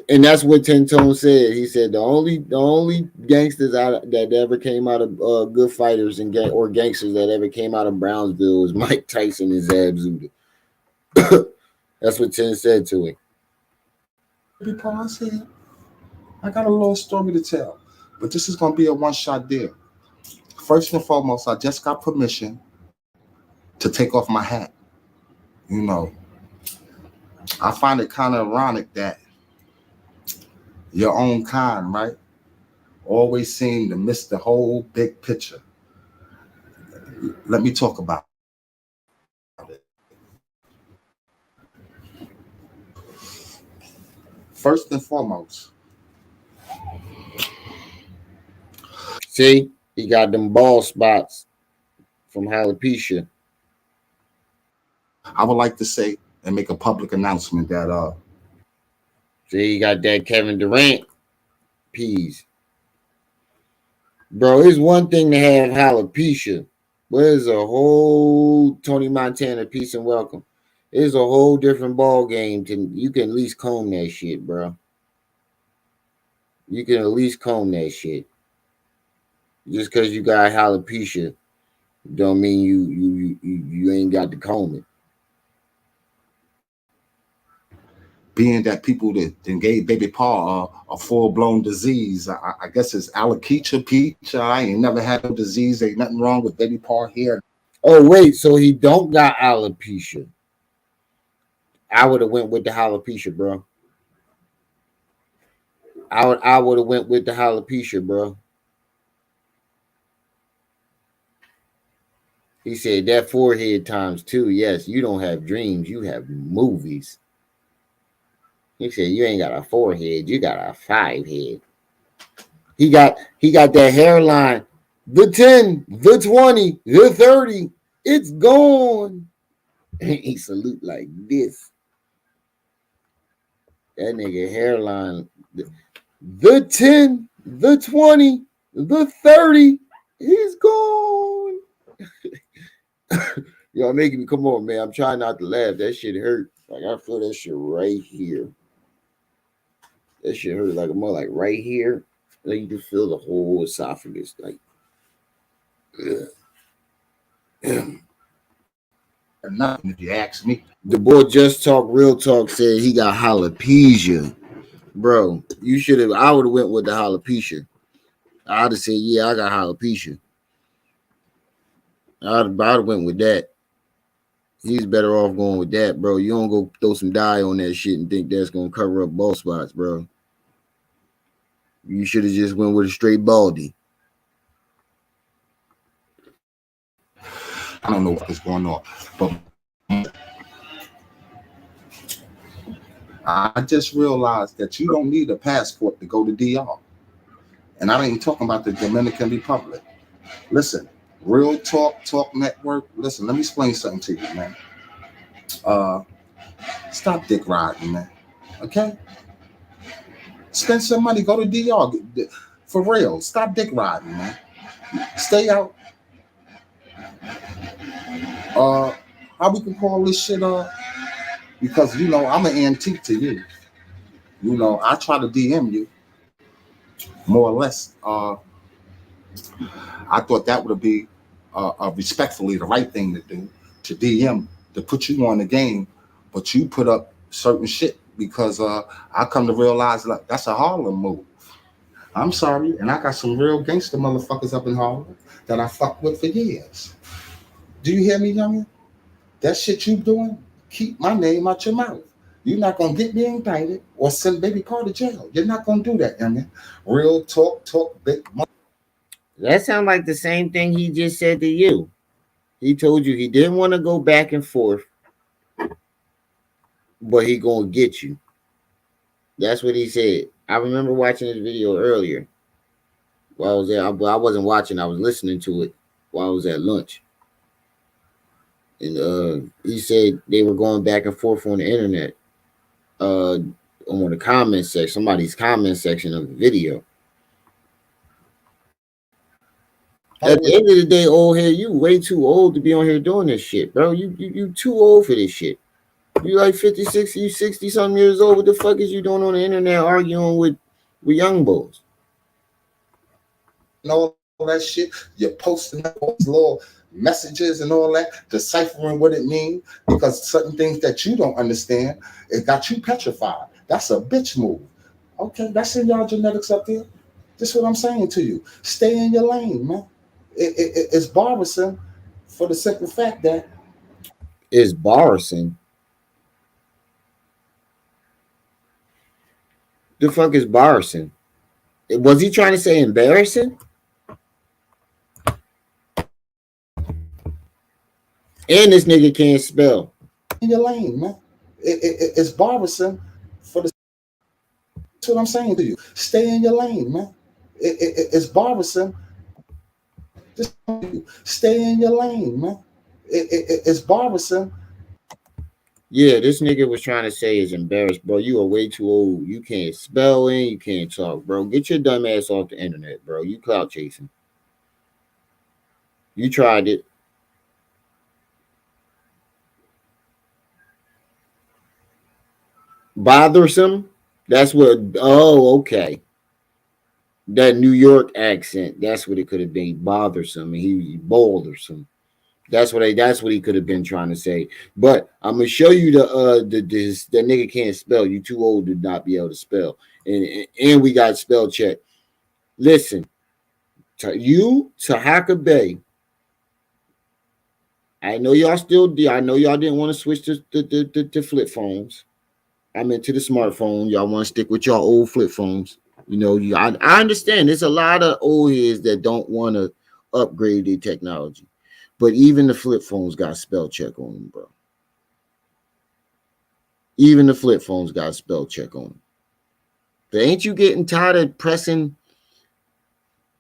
And that's what Tentone said. He said the only gangsters that ever came out of good fighters and gangsters that ever came out of Brownsville was Mike Tyson and Zab Zuda. That's what Ten said to him. I got a little story to tell, but this is going to be a one-shot deal. First and foremost, I just got permission to take off my hat. I find it kind of ironic that your own kind, right, always seem to miss the whole big picture. Let me talk about it. First and foremost. See, he got them ball spots from alopecia. I would like to say and make a public announcement that see, he got that Kevin Durant peas. Bro, it's one thing to have alopecia, but it's a whole Tony Montana peace and welcome. It's a whole different ball game. You can at least comb that shit, bro. You can at least comb that shit. Just because you got alopecia don't mean you ain't got to comb it. Being that people that gave baby Paul a full-blown disease, I guess it's alopecia. I ain't never had no disease. Ain't nothing wrong with baby Paul here. Oh wait, so he don't got alopecia. I would have went with the alopecia, bro. I would have went with the alopecia, bro. He said that forehead times 2. Yes, you don't have dreams, you have movies. He said you ain't got a forehead, you got a 5 head. He got that hairline, the 10, the 20, the 30. It's gone. He salute like this. That nigga hairline. The 10, the 20, the 30. He's gone. Y'all making me come on, man. I'm trying not to laugh. That shit hurt. Like I feel that shit right here. That shit hurt like more like right here. Like you can feel the whole esophagus. Like Nothing if you ask me. the boy just talk real talk said he got alopecia. Bro, you should have I would have went with the alopecia. I'd have said, yeah, I got alopecia. I'd have went with that. He's better off going with that, bro. You don't go throw some dye on that shit and think that's gonna cover up bald spots, bro. You should have just went with a straight baldy. I don't know what is going on, but I just realized that you don't need a passport to go to DR. And I ain't talking about the Dominican Republic. Listen, Real Talk Network. Listen, let me explain something to you, man. Stop dick riding, man. Okay? Spend some money, go to DR. For real, stop dick riding, man. Stay out. How we can call this shit because you know I'm an antique to you. You know, I try to DM you more or less. I thought that would be respectfully the right thing to do, to DM, to put you on the game, but you put up certain shit because I come to realize like that's a Harlem move. I'm sorry, and I got some real gangster motherfuckers up in Harlem that I fucked with for years. Do you hear me, youngin? That shit you doing, keep my name out your mouth. You're not gonna get me indicted or send baby Carter to jail. You're not gonna do that, youngin. Real talk, big money. That sounds like the same thing he just said to you. He told you he didn't want to go back and forth, but he gonna get you. That's what he said. I remember watching this video earlier. While I was there, I wasn't watching. I was listening to it while I was at lunch. And he said they were going back and forth on the internet. On the comment section, somebody's comment section of the video. At the end of the day, old head, you way too old to be on here doing this shit, bro. You too old for this shit. You like 50, 60, you 60 something years old. What the fuck is you doing on the internet arguing with young boys? And all that shit, you're posting all these little messages and all that, deciphering what it means, because certain things that you don't understand, it got you petrified. That's a bitch move. Okay, that's in y'all genetics up there. That's what I'm saying to you. Stay in your lane, man. It's bothersome for the simple fact that It's bothersome. The fuck is bothersome? Was he trying to say embarrassing? And this nigga can't spell. In your lane, man. It's bothersome for the. That's what I'm saying to you. Stay in your lane, man. It's bothersome. Just stay in your lane, man. It's bothersome. Yeah, this nigga was trying to say is embarrassed, bro. You are way too old. You can't spell and you can't talk, bro. Get your dumb ass off the internet, bro. You clout chasing. You tried it. Bothersome? That's what. Oh, okay. That New York accent. That's what it could have been. Bothersome. He bothersome. That's what he could have been trying to say. But I'm gonna show you that nigga can't spell. You too old to not be able to spell. And we got spell check. Listen, Tahaka Bay. I know y'all still do. I know y'all didn't want to switch to flip phones. I meant to the smartphone. Y'all want to stick with y'all old flip phones. You know, I understand. There's a lot of old heads that don't want to upgrade their technology. But even the flip phones got spell check on them, bro. Even the flip phones got spell check on them. But ain't you getting tired of pressing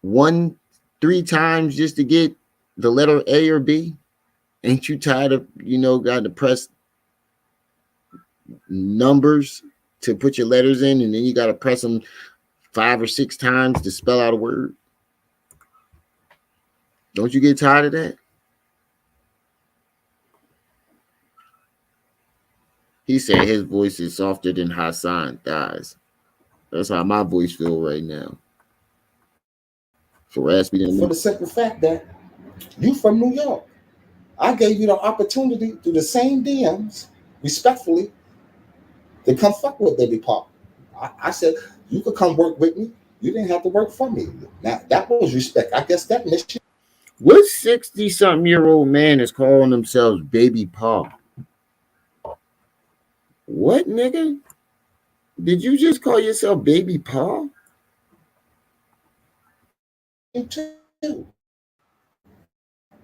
3 times just to get the letter A or B? Ain't you tired of, got to press numbers to put your letters in, and then you got to press them 5 or 6 times to spell out a word? Don't you get tired of that? He said his voice is softer than Hassan thighs. That's how my voice feel right now. For raspy than For the simple fact that you from New York. I gave you the opportunity through the same DMs, respectfully, to come fuck with Baby Pop. I said, you could come work with me. You didn't have to work for me. Now, that was respect. I guess that missed you. What 60-something-year-old man is calling themselves Baby Paul? What, nigga? Did you just call yourself Baby Paul? You too.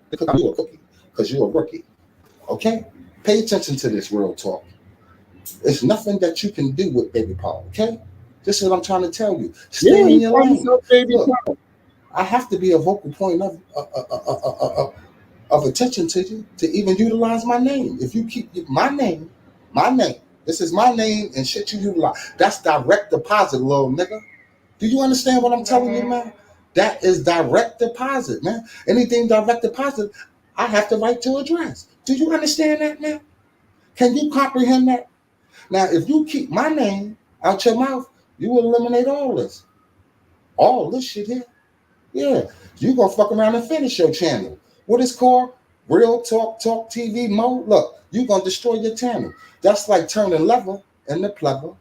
Because you're a cookie. Because you're a rookie. Okay? Pay attention to this real talk. There's nothing that you can do with Baby Paul, okay? This is what I'm trying to tell you. Stay in your lane. Look, I have to be a vocal point of attention to you to even utilize my name. If you keep my name, this is my name and shit you utilize. That's direct deposit, little nigga. Do you understand what I'm telling you, man? That is direct deposit, man. Anything direct deposit, I have the right to address. Do you understand that, man? Can you comprehend that? Now, if you keep my name out your mouth, you will eliminate all this. All this shit here. Yeah. You gonna fuck around and finish your channel. What is called Real Talk TV mode? Look, you gonna destroy your channel. That's like turning level into pleather,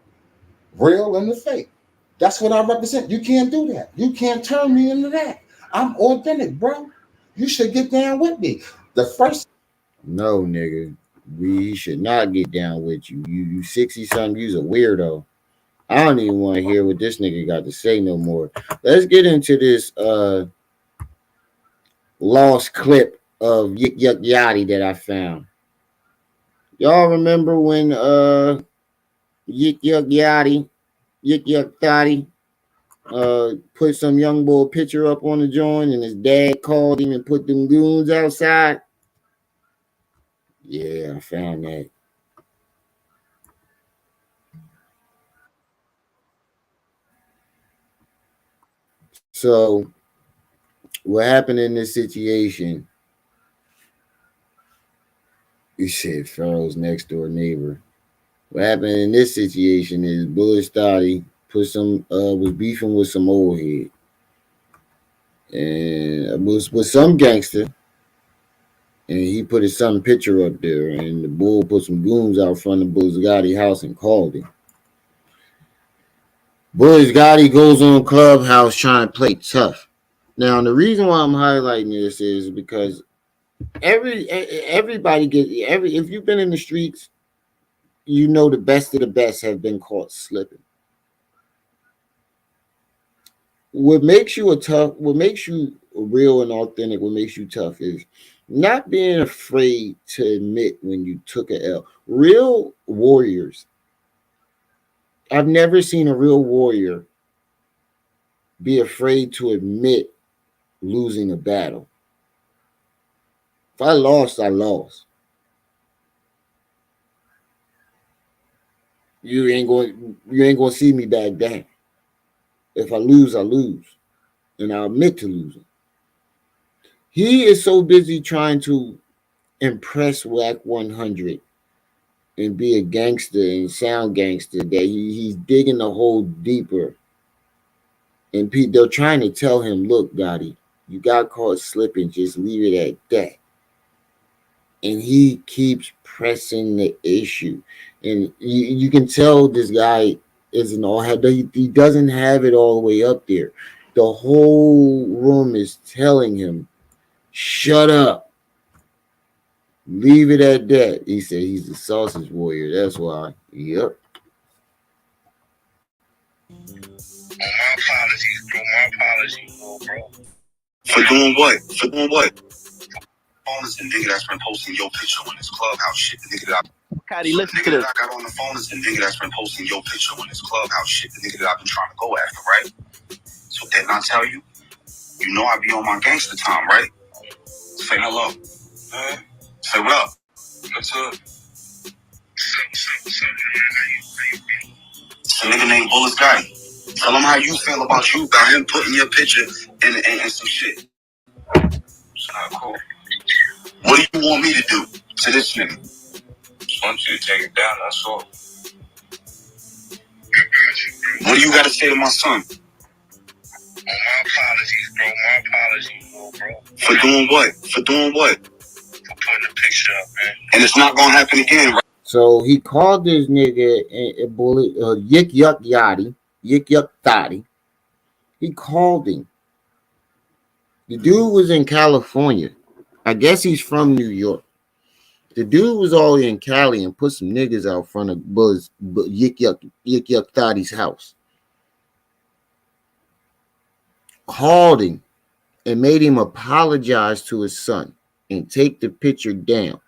real into fake. That's what I represent. You can't do that. You can't turn me into that. I'm authentic, bro. You should get down with me. The first. No, nigga. We should not get down with you. You 60-something, you's a weirdo. I don't even want to hear what this nigga got to say no more. Let's get into this lost clip of Yick Yuck Yachty that I found. Y'all remember when Yick Yuck Yachty, Yick Yuck Thottie, put some young boy picture up on the joint and his dad called him and put them goons outside? Yeah, I found that. So, what happened in this situation? You said Pharaoh's next door neighbor. What happened in this situation is Bulletz Thottie was beefing with some old head. And it was with some gangster. And he put his son picture up there. And the bull put some goons out front of Bulletz Gotti house and called him. Bulletz Gotti goes on Clubhouse trying to play tough. Now, the reason why I'm highlighting this is because everybody if you've been in the streets, you know the best of the best have been caught slipping. What makes you real and authentic, what makes you tough is not being afraid to admit when you took a L. Real warriors. I've never seen a real warrior be afraid to admit losing a battle. If I lost, I lost. You ain't going to see me back down. If I lose, I lose. And I admit to losing. He is so busy trying to impress WAC 100 and be a gangster and sound gangster that he's digging the hole deeper. And they're trying to tell him, look, Gotti, you got caught slipping. Just leave it at that. And he keeps pressing the issue. And you can tell this guy isn't all he doesn't have it all the way up there. The whole room is telling him, shut up. Leave it at that. He said he's the sausage warrior. That's why. Yep. My apologies, bro. For doing what? Phone is the nigga that's been posting your picture on this clubhouse shit. The nigga that Gotti, listen to this. I got on the phone is the nigga that's been posting your picture on this clubhouse shit. The nigga that I've been trying to go after, right? So didn't I tell you? You know I be on my gangster time, right? Say hello. Say what up? What's up? What's up, man? It's a nigga named Bulletz Gotti. Tell him how you feel about him putting your picture in some shit. It's not cool. What do you want me to do to this nigga? Just want you to take it down, that's all. What do you got to say to my son? My apologies, bro. My apologies, bro. For doing what? For doing what? For putting a picture up, man. And it's not gonna happen again, right? So he called this nigga a bullet, Yick, Yuck, Yachty, Yick, Yuck, Thottie. He called him. The dude was in California. I guess he's from New York. The dude was all in Cali and put some niggas out front of Yick, Yuck, Thottie's house. Called him and made him apologize to his son and take the picture down.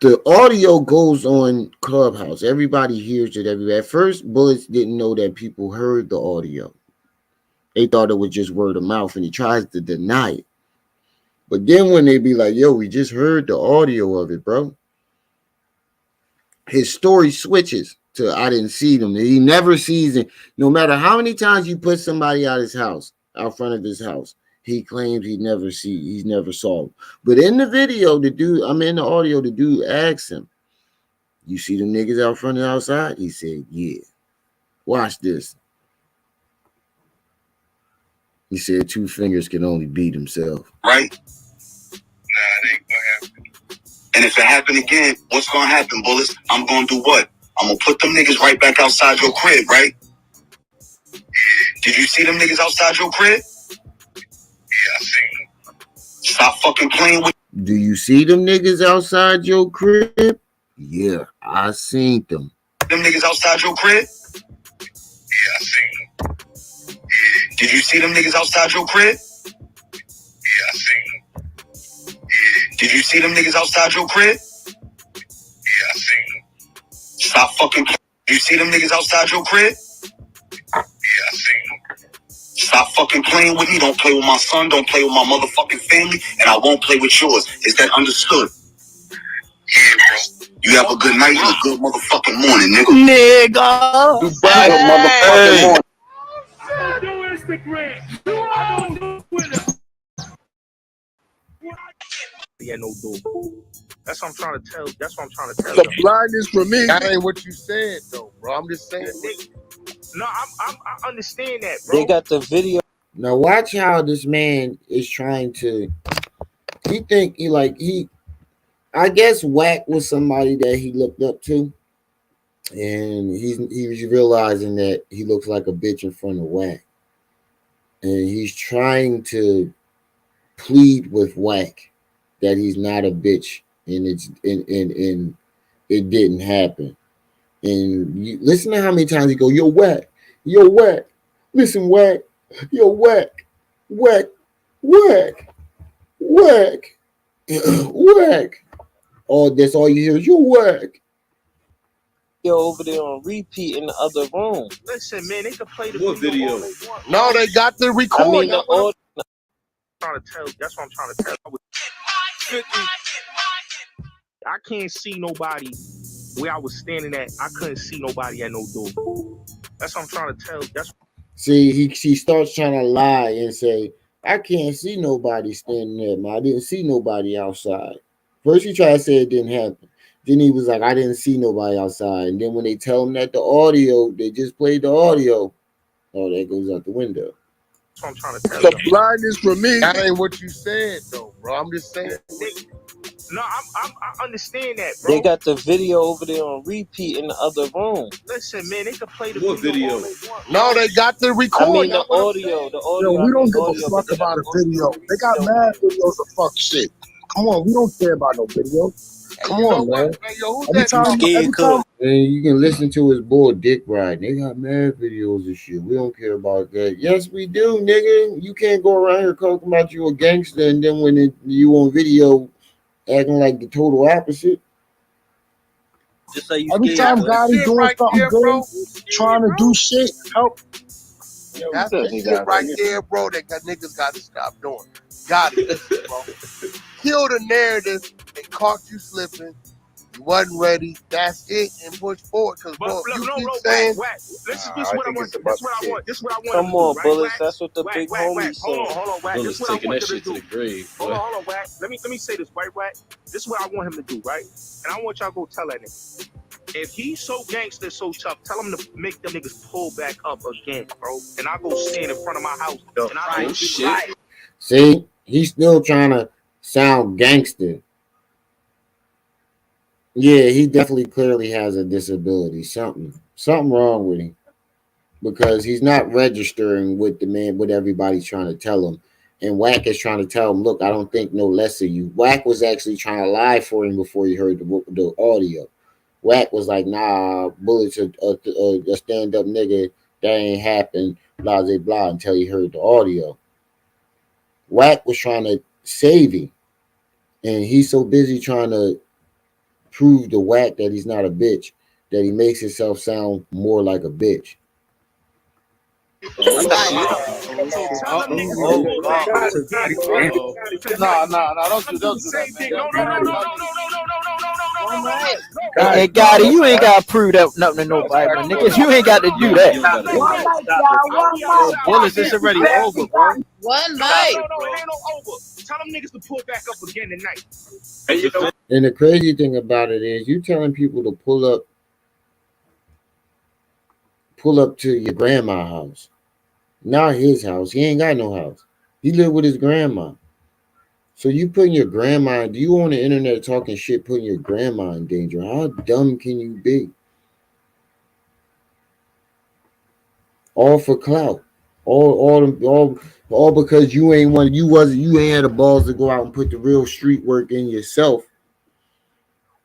The audio goes on Clubhouse. Everybody hears it everywhere. At first, Bulletz didn't know that people heard the audio. They thought it was just word of mouth, and he tries to deny it. But then when they be like, yo, we just heard the audio of it, bro. His story switches to I didn't see them. He never sees it. No matter how many times you put somebody out his house, out front of his house, he claims he never saw them. But in the video, in the audio, the dude asks him, you see them niggas out front and outside? He said, yeah. Watch this. He said 2 fingers can only beat himself. Right? Nah, it ain't gonna happen. And if it happen again, what's gonna happen, Bulletz? I'm gonna do what? I'm gonna put them niggas right back outside your crib, right? Did you see them niggas outside your crib? Yeah, I seen them. Stop fucking playing with. Do you see them niggas outside your crib? Yeah, I seen them. Them niggas outside your crib? Yeah, I seen them. Did you see them niggas outside your crib? Yeah, I seen them. Did you see them niggas outside your crib? Yeah, I seen them. Stop fucking. You see them niggas outside your crib? Yeah, I seen them. Stop fucking playing with me. Don't play with my son. Don't play with my motherfucking family. And I won't play with yours. Is that understood? Yeah, bro. You have a good night and a good motherfucking morning, nigga. Nigga. Goodbye, motherfucking morning. Yeah, no do. That's what I'm trying to tell. That's what I'm trying to tell The you. blindness for me. That ain't what you said, though, bro. I'm just saying. No, I understand that, bro. They got the video. Now watch how this man is trying to. I guess Wack was somebody that he looked up to, and he was realizing that he looks like a bitch in front of Wack, and he's trying to plead with Wack that he's not a bitch, and it didn't happen. And you listen to how many times he go, yo, Wack, listen, Wack, yo, Wack, Wack, Wack. Oh, that's all you hear is yo, Wack. Yo, over there on repeat in the other room. Listen, man, they can play the video? all they want. No, they got the record. I mean, the audio. Trying to tell. That's what I'm trying to tell. I can't see nobody where I was standing at. I couldn't see nobody at no door. That's what I'm trying to tell. See, he starts trying to lie and say, I can't see nobody standing there, I didn't see nobody outside. First he tried to say it didn't happen. Then he was like, I didn't see nobody outside. And then when they tell him that the audio, they just played the audio. Oh, that goes out the window. That's what I'm trying to tell The you. blindness for me. That ain't what you said, though, bro. I'm just saying. No, I understand that, bro. They got the video over there on repeat in the other room. Listen, man, they can play the video all they want. No, they got the record. I mean, the audio. Yo, we don't give a fuck about a video. They got mad videos of fuck shit. Come on, we don't care about no video. Come on, man. Every time, And you can listen to his boy Dick Ride. They got mad videos and shit. We don't care about that. Yes, we do, nigga. You can't go around here talking about you a gangster and then when you on video acting like the total opposite. Just so you every time Gotti doing something good, trying to do shit, help. That's the shit right there, bro, that niggas got to stop doing. Gotti, bro. kill the narrative and caught you slipping. You wasn't ready. That's it, and push forward. Cause bro, you keep saying, this is what I want. This is what I want. Come on, Bulletz. That's what the big homie said. Hold on, Wack. This Bulletz is what I taking want that him shit to to do. the grave. Hold on, Wack. Let me say this, right, Wack. This is what I want him to do, right? And I want y'all to go tell that nigga. If he's so gangster, so tough, tell him to make them niggas pull back up again, bro. And I go stand in front of my house. And I go shit. See, he's still trying to sound gangster. Yeah, he definitely clearly has a disability. Something wrong with him because he's not registering with what everybody's trying to tell him. And Wack is trying to tell him, look, I don't think no less of you. Wack was actually trying to lie for him before he heard the audio. Wack was like, nah, Bulletz a stand-up nigga. That ain't happened, blah, blah, blah, until he heard the audio. Wack was trying to save him. And he's so busy trying to prove to Wack that he's not a bitch that he makes himself sound more like a bitch. no, don't do that, man. Hey, Gotti, you ain't got to prove that nothing to nobody, my nigga. You ain't got to do that. Bulletz, it's already over, bro. One mic. No, it ain't no over. Tell them niggas to pull back up again tonight. And the crazy thing about it is you telling people to pull up to your grandma's house. Not his house. He ain't got no house. He live with his grandma. So you putting your grandma, do you on the internet talking shit, putting your grandma in danger? How dumb can you be? All for clout. All because you ain't had the balls to go out and put the real street work in yourself.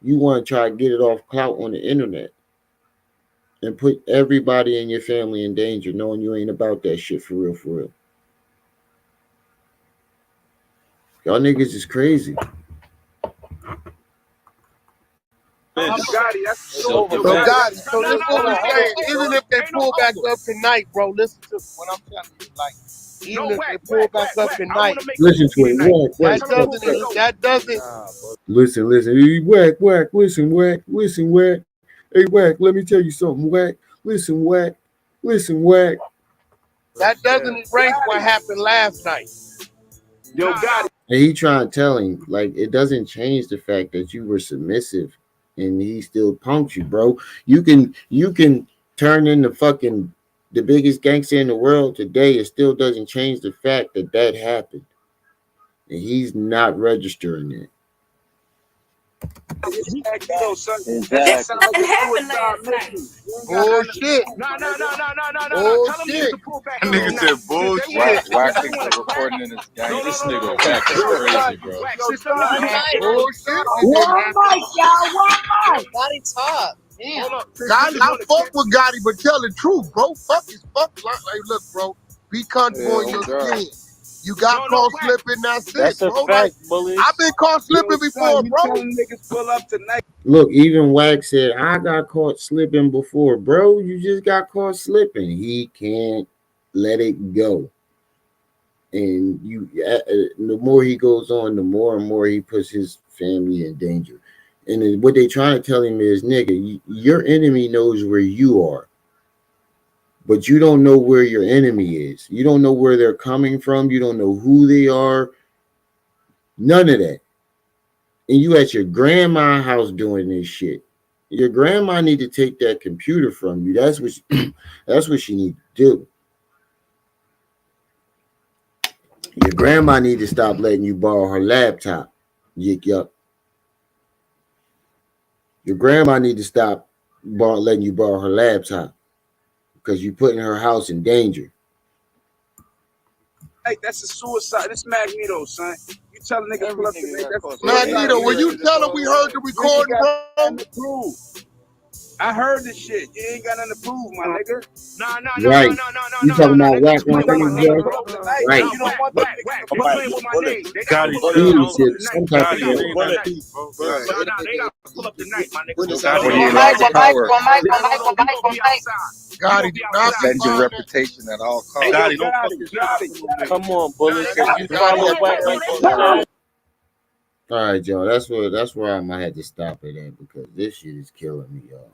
You want to try to get it off clout on the internet and put everybody in your family in danger, knowing you ain't about that shit for real, for real. Y'all niggas is crazy. Gotti, so Gotti, so this is what I'm saying. Even if they pull back up tonight, bro, listen to what I'm telling you. Like, even if they pull back up tonight, Listen to it. That doesn't. Listen. Hey, Wack. Listen, Wack. Hey, Wack, let me tell you something, Wack. Listen, Wack. That doesn't erase what happened last night. Yo, Gotti. And he trying to tell him, like, it doesn't change the fact that you were submissive and he still punked you, bro. You can turn into fucking the biggest gangster in the world today. It still doesn't change the fact that happened. And he's not registering it. Exactly. That happened last night. Bullshit. No. Bullshit. Nigga said bullshit. Wack thinks they're recording in his gang. This nigga Wack is crazy, bro. Bullshit. One mic, y'all. One mic. Gotti talk. Damn. Gotti, I fuck with Gotti, but tell the truth, bro. Fuck. Like, look, bro. Be comfortable in your skin. You got caught slipping, that's it, bro. Fact, Bulletz. I've been caught slipping before, bro. Niggas pull up tonight. Look, even Wack said, I got caught slipping before. Bro, you just got caught slipping. He can't let it go. And the more he goes on, the more and more he puts his family in danger. And what they trying to tell him is, nigga, your enemy knows where you are. But you don't know where your enemy is. You don't know where they're coming from. You don't know who they are. None of that. And you at your grandma's house doing this shit. Your grandma need to take that computer from you. That's what she need to do. Your grandma need to stop letting you borrow her laptop. Yick, yuck. Your grandma need to stop letting you borrow her laptop. Because you're putting her house in danger. Hey, that's a suicide. It's Magneto, son. You tell a nigga pull up today. Magneto, when you tell him we heard the recording, bro? I heard this shit. You ain't got nothing to prove, my nigga. No. Right. You talking about Wack on Right. Right. You don't want that nigga to playing with my name. They got to pull up tonight, my nigga. Gotti, defend your reputation at all costs. Come on, Bulletz. You follow Wack like you said. All right, y'all. That's where I'm gonna have to stop it at because this shit is killing me, y'all.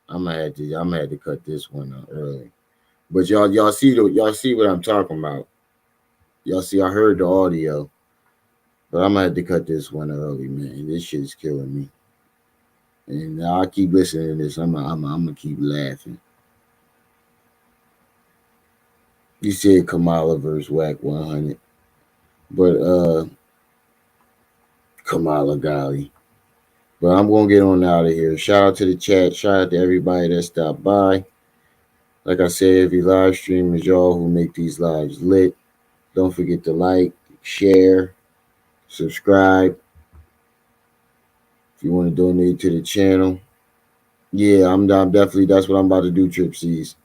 I'm gonna have to cut this one out early. But y'all see what I'm talking about. Y'all see, I heard the audio, but I'm gonna have to cut this one early, man. This shit is killing me. And I keep listening to this. I'm gonna keep laughing. You said Kamala versus Whack 100, but Kamala golly. But I'm gonna get on out of here. Shout out to the chat. Shout out to everybody that stopped by. Like I said, every live stream is y'all who make these lives lit. Don't forget to like, share, subscribe. If you want to donate to the channel, yeah, I'm definitely. That's what I'm about to do. Trip C's.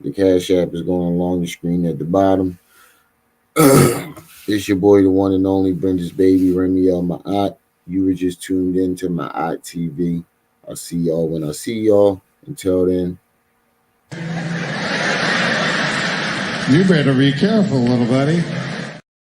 The Cash App is going along the screen at the bottom. It's your boy, the one and only Brenda's baby, Remy L. My aunt. You were just tuned in to my aunt TV. I'll see y'all when I see y'all. Until then. You better be careful, little buddy.